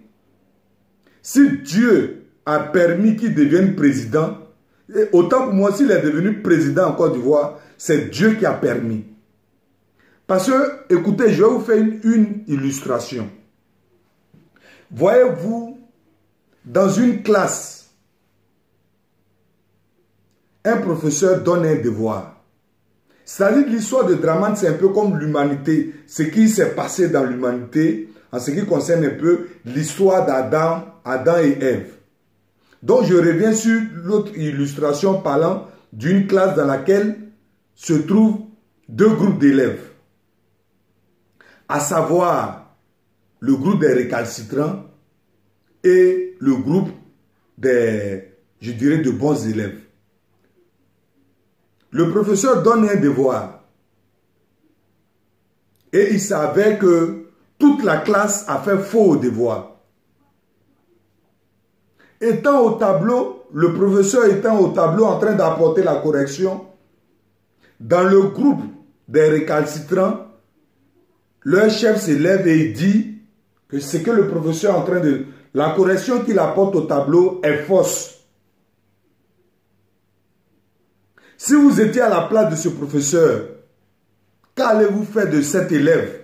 Si Dieu a permis qu'il devienne président, et autant pour moi, s'il est devenu président en Côte d'Ivoire, c'est Dieu qui a permis. Parce que, écoutez, je vais vous faire une illustration. Voyez-vous, dans une classe, un professeur donne un devoir. C'est-à-dire que l'histoire de Dramane, c'est un peu comme l'humanité, ce qui s'est passé dans l'humanité, en ce qui concerne un peu l'histoire Adam et Ève. Donc je reviens sur l'autre illustration parlant d'une classe dans laquelle se trouvent deux groupes d'élèves. À savoir le groupe des récalcitrants et le groupe des, je dirais, de bons élèves. Le professeur donne un devoir et il savait que toute la classe a fait faux devoir. Étant au tableau, le professeur étant au tableau en train d'apporter la correction, dans le groupe des récalcitrants, leur chef se lève et il dit que ce que le professeur est en train de... La correction qu'il apporte au tableau est fausse. Si vous étiez à la place de ce professeur, qu'allez-vous faire de cet élève?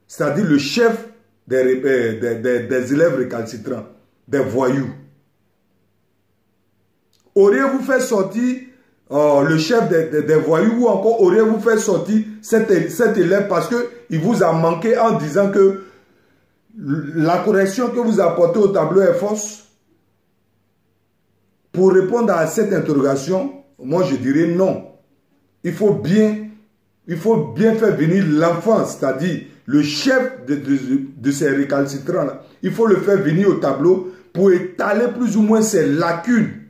C'est-à-dire le chef des élèves récalcitrants, des voyous. Auriez-vous fait sortir le chef des voyous ou encore auriez-vous fait sortir cet élève parce qu'il vous a manqué en disant que la correction que vous apportez au tableau est fausse? Pour répondre à cette interrogation, moi je dirais non. Il faut bien il faut bien faire venir l'enfant, c'est-à-dire le chef de ces récalcitrants-là. Il faut le faire venir au tableau pour étaler plus ou moins ses lacunes.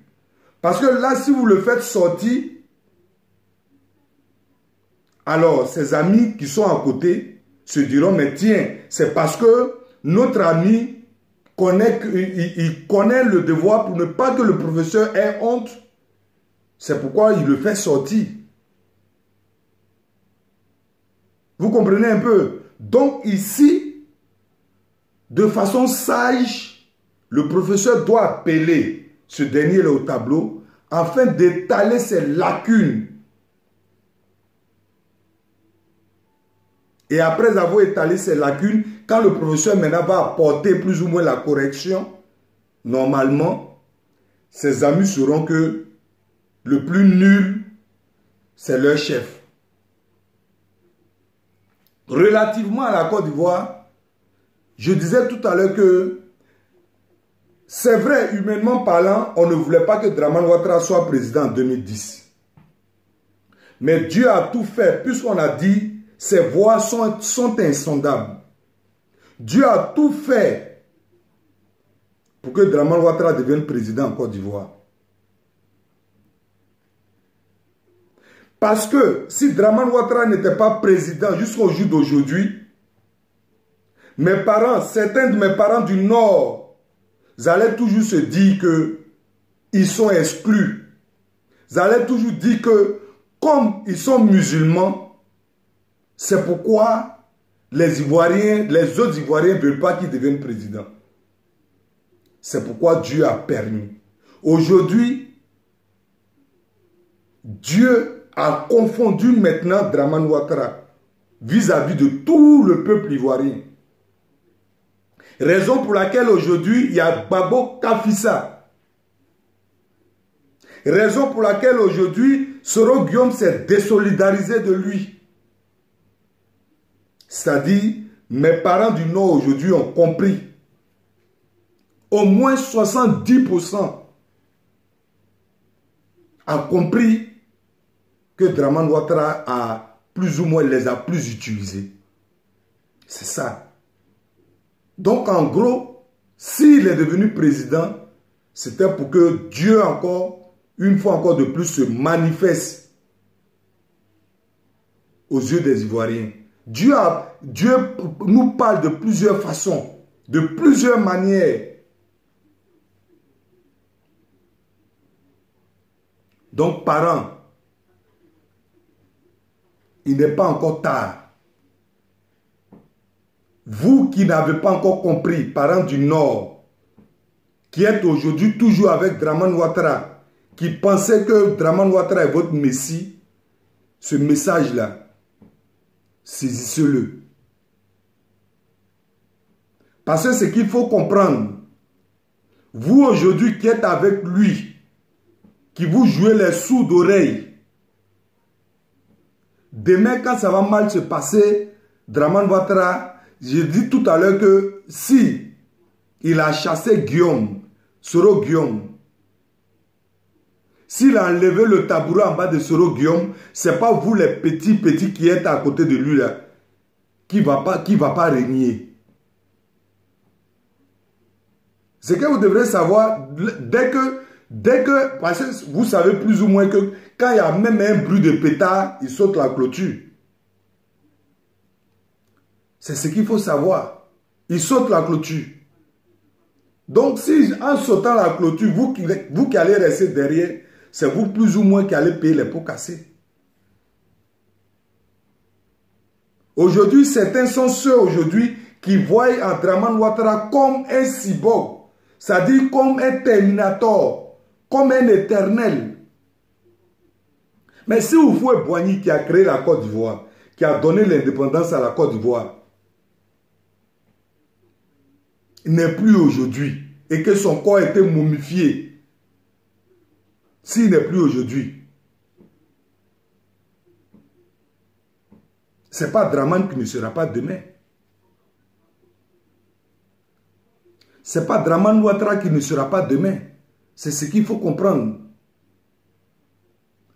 Parce que là, si vous le faites sortir, alors ses amis qui sont à côté se diront, mais tiens, c'est parce que notre ami il connaît le devoir pour ne pas que le professeur ait honte. C'est pourquoi il le fait sortir. Vous comprenez un peu? Donc ici, de façon sage, le professeur doit appeler ce dernier au tableau afin d'étaler ses lacunes. Et après avoir étalé ses lacunes, quand le professeur maintenant va apporter plus ou moins la correction, normalement, ses amis sauront que le plus nul, c'est leur chef. Relativement à la Côte d'Ivoire, je disais tout à l'heure que c'est vrai, humainement parlant, on ne voulait pas que Dramane Ouattara soit président en 2010. Mais Dieu a tout fait, puisqu'on a dit ses voix sont insondables. Dieu a tout fait pour que Dramane Ouattara devienne président en Côte d'Ivoire. Parce que si Dramane Ouattara n'était pas président jusqu'au jour d'aujourd'hui, mes parents, certains de mes parents du Nord, ils allaient toujours se dire qu'ils sont exclus. Ils allaient toujours dire que comme ils sont musulmans, c'est pourquoi les Ivoiriens, les autres Ivoiriens ne veulent pas qu'ils deviennent présidents. C'est pourquoi Dieu a permis. Aujourd'hui, Dieu a confondu maintenant Dramane Ouattara vis-à-vis de tout le peuple ivoirien. Raison pour laquelle aujourd'hui, il y a Babo Kafissa. Raison pour laquelle aujourd'hui, Soro Guillaume s'est désolidarisé de lui. C'est-à-dire, mes parents du Nord aujourd'hui ont compris. Au moins 70% a compris que Dramane Ouattara les a plus utilisés. C'est ça. Donc en gros, s'il est devenu président, c'était pour que Dieu encore, une fois encore de plus, se manifeste aux yeux des Ivoiriens. Dieu nous parle de plusieurs façons, de plusieurs manières. Donc, parents, il n'est pas encore tard. Vous qui n'avez pas encore compris, parents du Nord, qui êtes aujourd'hui toujours avec Dramane Ouattara, qui pensez que Dramane Ouattara est votre messie, ce message-là, saisissez-le. Parce que ce qu'il faut comprendre, vous aujourd'hui qui êtes avec lui, qui vous jouez les sourds d'oreille, demain quand ça va mal se passer, Dramane Ouattara, j'ai dit tout à l'heure que si il a chassé Guillaume, Soro Guillaume, s'il a enlevé le tabouret en bas de Soro Guillaume, ce n'est pas vous les petits qui êtes à côté de lui là, qui ne va pas régner. Ce que vous devrez savoir, dès que, parce que vous savez plus ou moins que quand il y a même un bruit de pétard, il saute la clôture. C'est ce qu'il faut savoir. Il saute la clôture. Donc si en sautant la clôture, vous qui allez rester derrière, c'est vous plus ou moins qui allez payer les pots cassés. Aujourd'hui, certains sont ceux aujourd'hui qui voient en Dramane Ouattara comme un cyborg, c'est-à-dire comme un terminator, comme un éternel. Mais si vous voyez Boigny qui a créé la Côte d'Ivoire, qui a donné l'indépendance à la Côte d'Ivoire, il n'est plus aujourd'hui et que son corps a été momifié, s'il n'est plus aujourd'hui, ce n'est pas Dramane qui ne sera pas demain. Ce n'est pas Dramane Ouattara qui ne sera pas demain. C'est ce qu'il faut comprendre.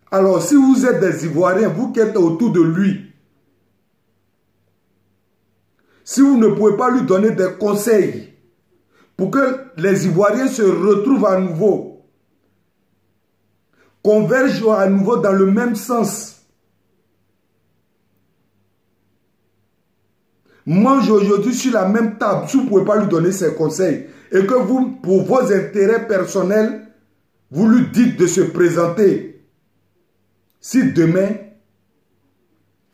Alors, si vous êtes des Ivoiriens, vous qui êtes autour de lui, si vous ne pouvez pas lui donner des conseils pour que les Ivoiriens se retrouvent à nouveau, convergent à nouveau dans le même sens, mangent aujourd'hui sur la même table, si vous ne pouvez pas lui donner ces conseils, et que vous, pour vos intérêts personnels, vous lui dites de se présenter. Si demain,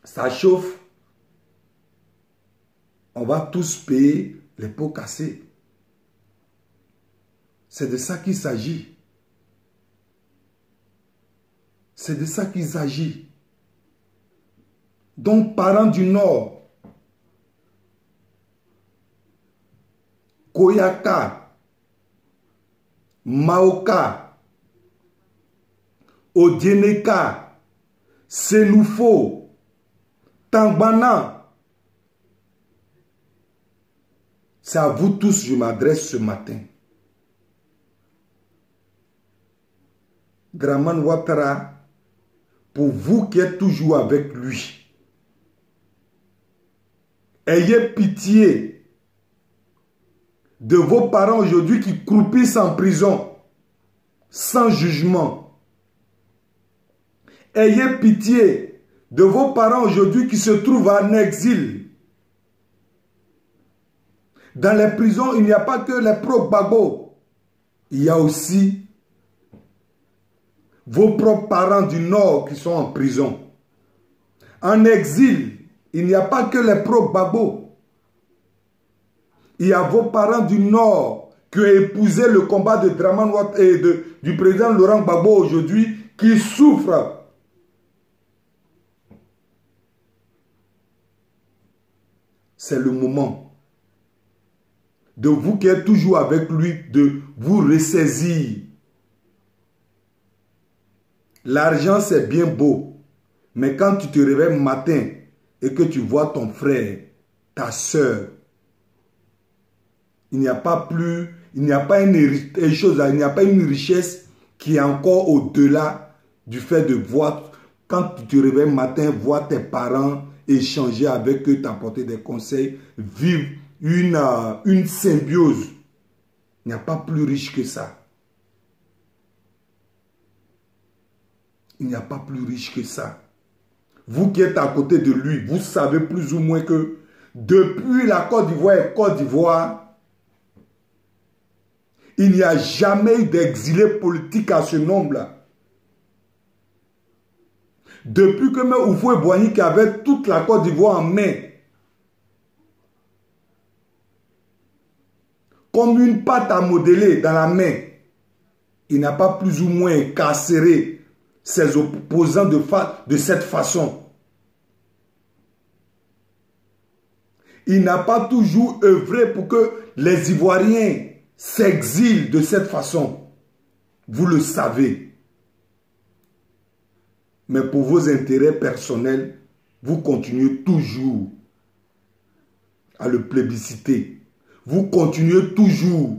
ça chauffe, on va tous payer les pots cassés. C'est de ça qu'il s'agit. C'est de ça qu'il s'agit. Donc, parents du Nord, Koyaka, Maoka, Odieneka, Senoufo, Tangbana. C'est à vous tous que je m'adresse ce matin. Dramane Ouattara, pour vous qui êtes toujours avec lui, ayez pitié de vos parents aujourd'hui qui croupissent en prison, sans jugement. Ayez pitié de vos parents aujourd'hui qui se trouvent en exil. Dans les prisons, il n'y a pas que les pro-Gbagbo. Il y a aussi vos propres parents du Nord qui sont en prison. En exil, il n'y a pas que les pro-Gbagbo. Il y a vos parents du Nord qui ont épousé le combat de Dramane Ouattara et du président Laurent Gbagbo aujourd'hui, qui souffrent. C'est le moment de vous qui êtes toujours avec lui, de vous ressaisir. L'argent, c'est bien beau. Mais quand tu te réveilles matin et que tu vois ton frère, ta soeur, il n'y a pas plus, il n'y a pas il n'y a pas une richesse qui est encore au-delà du fait de voir, quand tu te réveilles matin, voir tes parents, échanger avec eux, t'apporter des conseils, vivre une symbiose. Il n'y a pas plus riche que ça. Il n'y a pas plus riche que ça. Vous qui êtes à côté de lui, vous savez plus ou moins que depuis la Côte d'Ivoire et Côte d'Ivoire, il n'y a jamais eu d'exilé politique à ce nombre-là. Depuis que M. Houphouët-Boigny qui avait toute la Côte d'Ivoire en main, comme une pâte à modeler dans la main, il n'a pas plus ou moins incarcéré ses opposants de cette façon. Il n'a pas toujours œuvré pour que les Ivoiriens s'exilent de cette façon. Vous le savez. Mais pour vos intérêts personnels, vous continuez toujours à le plébisciter. Vous continuez toujours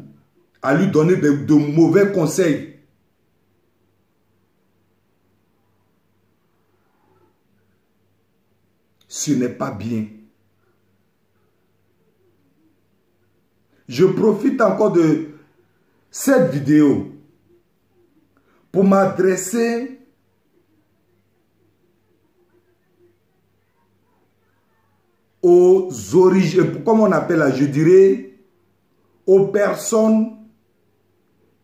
à lui donner de mauvais conseils. Ce n'est pas bien. Je profite encore de cette vidéo pour m'adresser aux origines, comme on appelle là, je dirais, aux personnes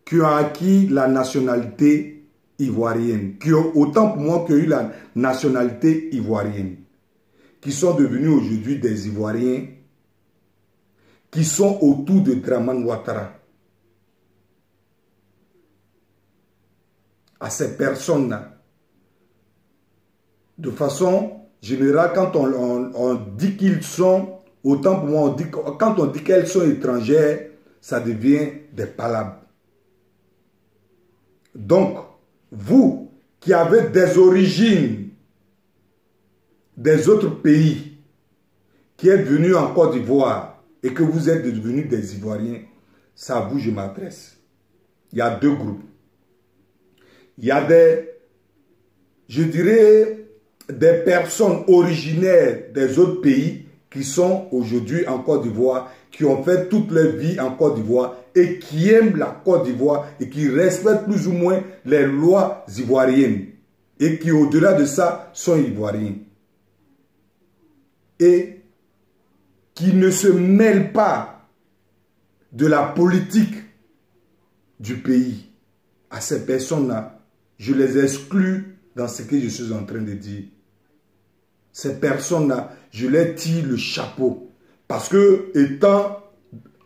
qui ont acquis la nationalité ivoirienne, qui ont autant pour moi que eu la nationalité ivoirienne, qui sont devenus aujourd'hui des Ivoiriens, qui sont autour de Dramane Ouattara. À ces personnes-là, de façon générale, quand on dit qu'ils sont, autant pour moi, quand on dit qu'elles sont étrangères, ça devient des palabres. Donc, vous qui avez des origines des autres pays, qui êtes venus en Côte d'Ivoire et que vous êtes devenus des Ivoiriens, c'est à vous que je m'adresse. Il y a deux groupes. Il y a je dirais, des personnes originaires des autres pays qui sont aujourd'hui en Côte d'Ivoire, qui ont fait toute leur vie en Côte d'Ivoire et qui aiment la Côte d'Ivoire et qui respectent plus ou moins les lois ivoiriennes et qui, au-delà de ça, sont ivoiriens. Et qui ne se mêlent pas de la politique du pays. À ces personnes-là, je les exclus dans ce que je suis en train de dire. Ces personnes-là, je les tire le chapeau. Parce que, étant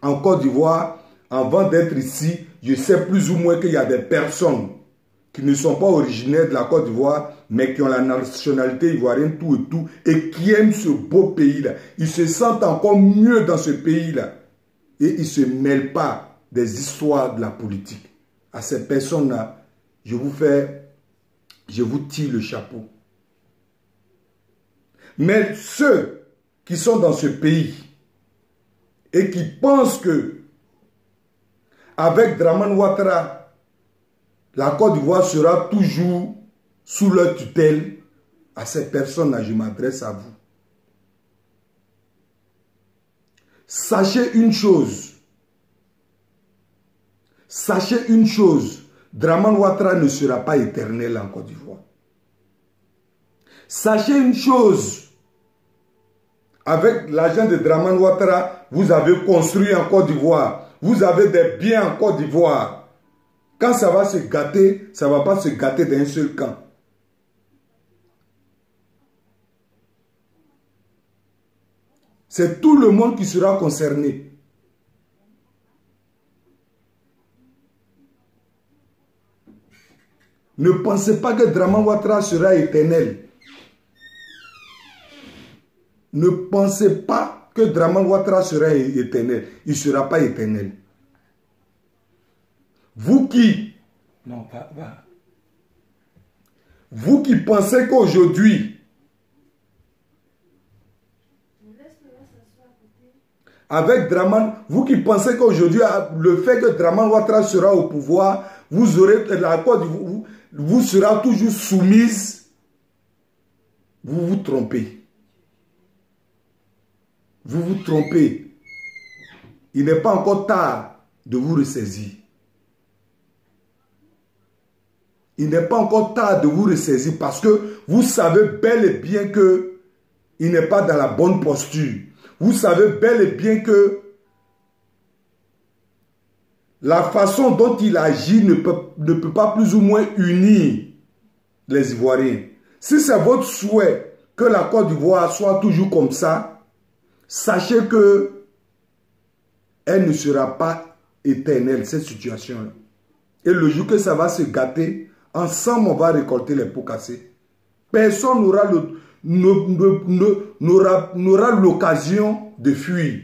en Côte d'Ivoire, avant d'être ici, je sais plus ou moins qu'il y a des personnes qui ne sont pas originaires de la Côte d'Ivoire, mais qui ont la nationalité ivoirienne, tout, et qui aiment ce beau pays-là. Ils se sentent encore mieux dans ce pays-là. Et ils ne se mêlent pas des histoires de la politique. À ces personnes-là, je vous tire le chapeau. Mais ceux qui sont dans ce pays et qui pensent que avec Dramane Ouattara, la Côte d'Ivoire sera toujours sous leur tutelle, à ces personnes-là, je m'adresse à vous. Sachez une chose, Dramane Ouattara ne sera pas éternel en Côte d'Ivoire. Sachez une chose, avec l'argent de Dramane Ouattara, vous avez construit en Côte d'Ivoire, vous avez des biens en Côte d'Ivoire. Quand ça va se gâter, ça ne va pas se gâter d'un seul camp. C'est tout le monde qui sera concerné. Ne pensez pas que Dramane Ouattara sera éternel. Ne pensez pas que Dramane Ouattara sera éternel. Il ne sera pas éternel. Vous qui... Non, va. Vous qui pensez qu'aujourd'hui, avec Dramane, vous qui pensez qu'aujourd'hui, le fait que Dramane Ouattara sera au pouvoir, vous aurez la Côte d'Ivoire, vous sera toujours soumise, vous vous trompez. Vous vous trompez. Il n'est pas encore tard de vous ressaisir. Il n'est pas encore tard de vous ressaisir parce que vous savez bel et bien que il n'est pas dans la bonne posture. Vous savez bel et bien que la façon dont il agit ne peut pas plus ou moins unir les Ivoiriens. Si c'est votre souhait que la Côte d'Ivoire soit toujours comme ça, sachez que elle ne sera pas éternelle, cette situation-là. Et le jour que ça va se gâter, ensemble on va récolter les pots cassés. Personne n'aura l'occasion de fuir.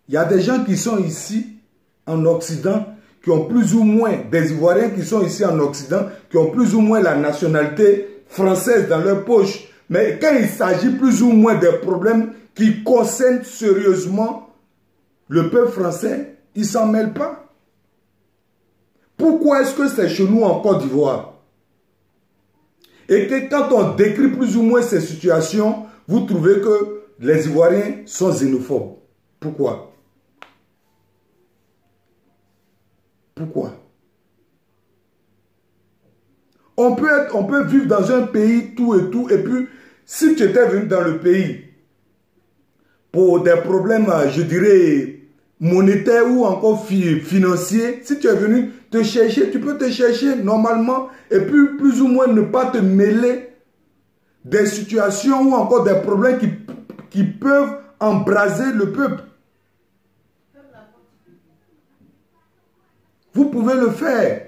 Il y a des gens qui sont ici en Occident, qui ont plus ou moins, des Ivoiriens qui sont ici en Occident, qui ont plus ou moins la nationalité française dans leur poche. Mais quand il s'agit plus ou moins des problèmes qui concernent sérieusement le peuple français, ils ne s'en mêlent pas. Pourquoi est-ce que c'est chez nous en Côte d'Ivoire? Et que quand on décrit plus ou moins ces situations, vous trouvez que les Ivoiriens sont xénophobes. Pourquoi? Pourquoi? On peut vivre dans un pays tout, et puis si tu étais venu dans le pays pour des problèmes, je dirais, monétaires ou encore financiers, si tu es venu te chercher, tu peux te chercher normalement et puis plus ou moins ne pas te mêler des situations ou encore des problèmes qui peuvent embraser le peuple. Vous pouvez le faire.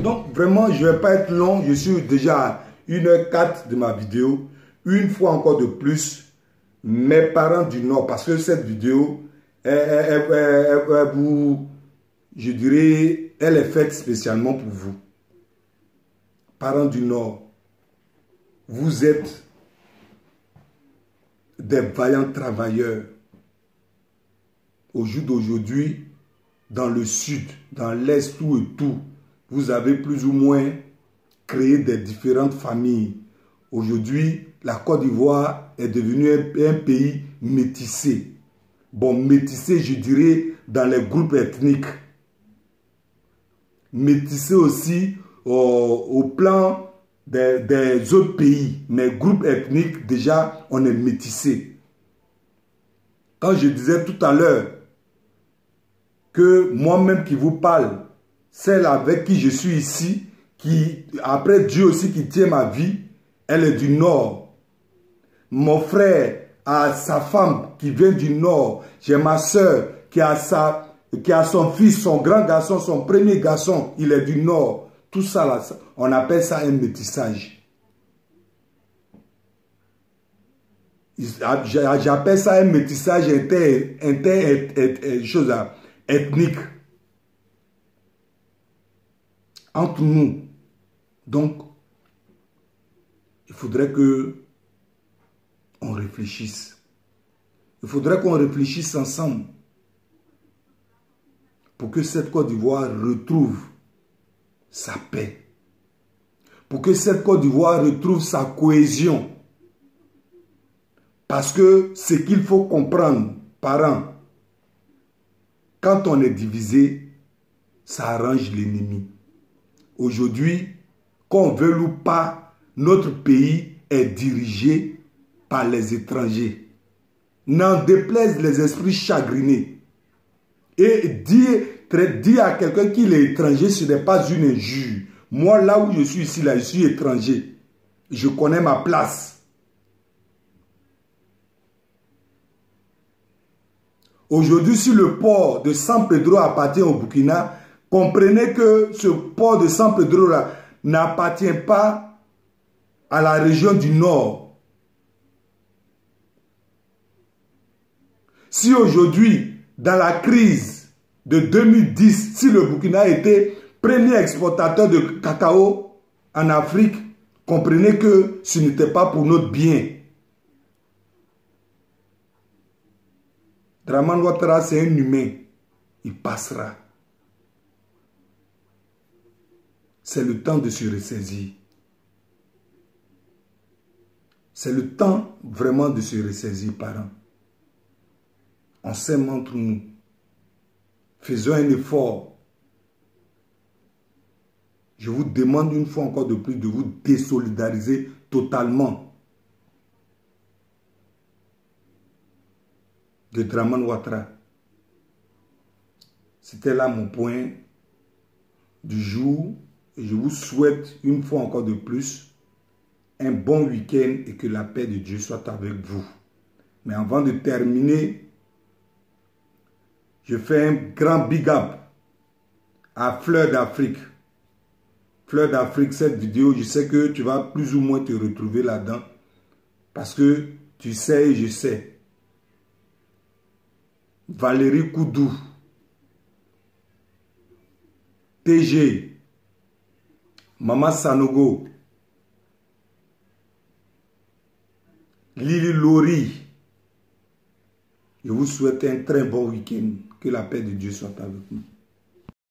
Donc vraiment, je ne vais pas être long. Je suis déjà à 1h04 de ma vidéo. Une fois encore de plus, mes parents du Nord, parce que cette vidéo, je dirais, elle est faite spécialement pour vous. Parents du Nord, vous êtes des vaillants travailleurs. au jour d'aujourd'hui, dans le sud, dans l'est, tout et tout, vous avez plus ou moins créé des différentes familles. Aujourd'hui, la Côte d'Ivoire est devenue un pays métissé. Bon, métissé, je dirais, dans les groupes ethniques. Métissé aussi au plan des autres pays. Mais groupes ethniques, déjà, on est métissé. Quand je disais tout à l'heure que moi-même qui vous parle, celle avec qui je suis ici, qui, après Dieu aussi qui tient ma vie, elle est du Nord. Mon frère a sa femme qui vient du Nord. J'ai ma soeur qui a son fils, son grand garçon, son premier garçon, il est du Nord. Tout ça, là, on appelle ça un métissage. J'appelle ça un métissage ethnique entre nous. Donc, il faudrait que on réfléchisse. Il faudrait qu'on réfléchisse ensemble pour que cette Côte d'Ivoire retrouve sa paix. Pour que cette Côte d'Ivoire retrouve sa cohésion. Parce que ce qu'il faut comprendre, parents, quand on est divisé, ça arrange l'ennemi. Aujourd'hui, qu'on veuille ou pas, notre pays est dirigé par les étrangers. N'en déplaise les esprits chagrinés. Et dire à quelqu'un qu'il est étranger, ce n'est pas une injure. Moi, là où je suis ici, là, je suis étranger. Je connais ma place. Aujourd'hui, si le port de San Pedro appartient au Burkina, comprenez que ce port de San Pedro là n'appartient pas à la région du Nord. Si aujourd'hui, dans la crise de 2010, si le Burkina était premier exportateur de cacao en Afrique, comprenez que ce n'était pas pour notre bien. Dramane Ouattara, c'est un humain. Il passera. C'est le temps de se ressaisir. C'est le temps vraiment de se ressaisir, parents. On s'aime entre nous. Faisons un effort. Je vous demande une fois encore de plus de vous désolidariser totalement de Dramane Ouattara. C'était là mon point du jour. Et je vous souhaite une fois encore de plus un bon week-end et que la paix de Dieu soit avec vous. Mais avant de terminer, je fais un grand big up à Fleur d'Afrique. Fleur d'Afrique, cette vidéo, je sais que tu vas plus ou moins te retrouver là-dedans. Parce que tu sais et je sais. Valérie Koudou, TG, Maman Sanogo, Lili Lori. Je vous souhaite un très bon week-end. Que la paix de Dieu soit avec nous.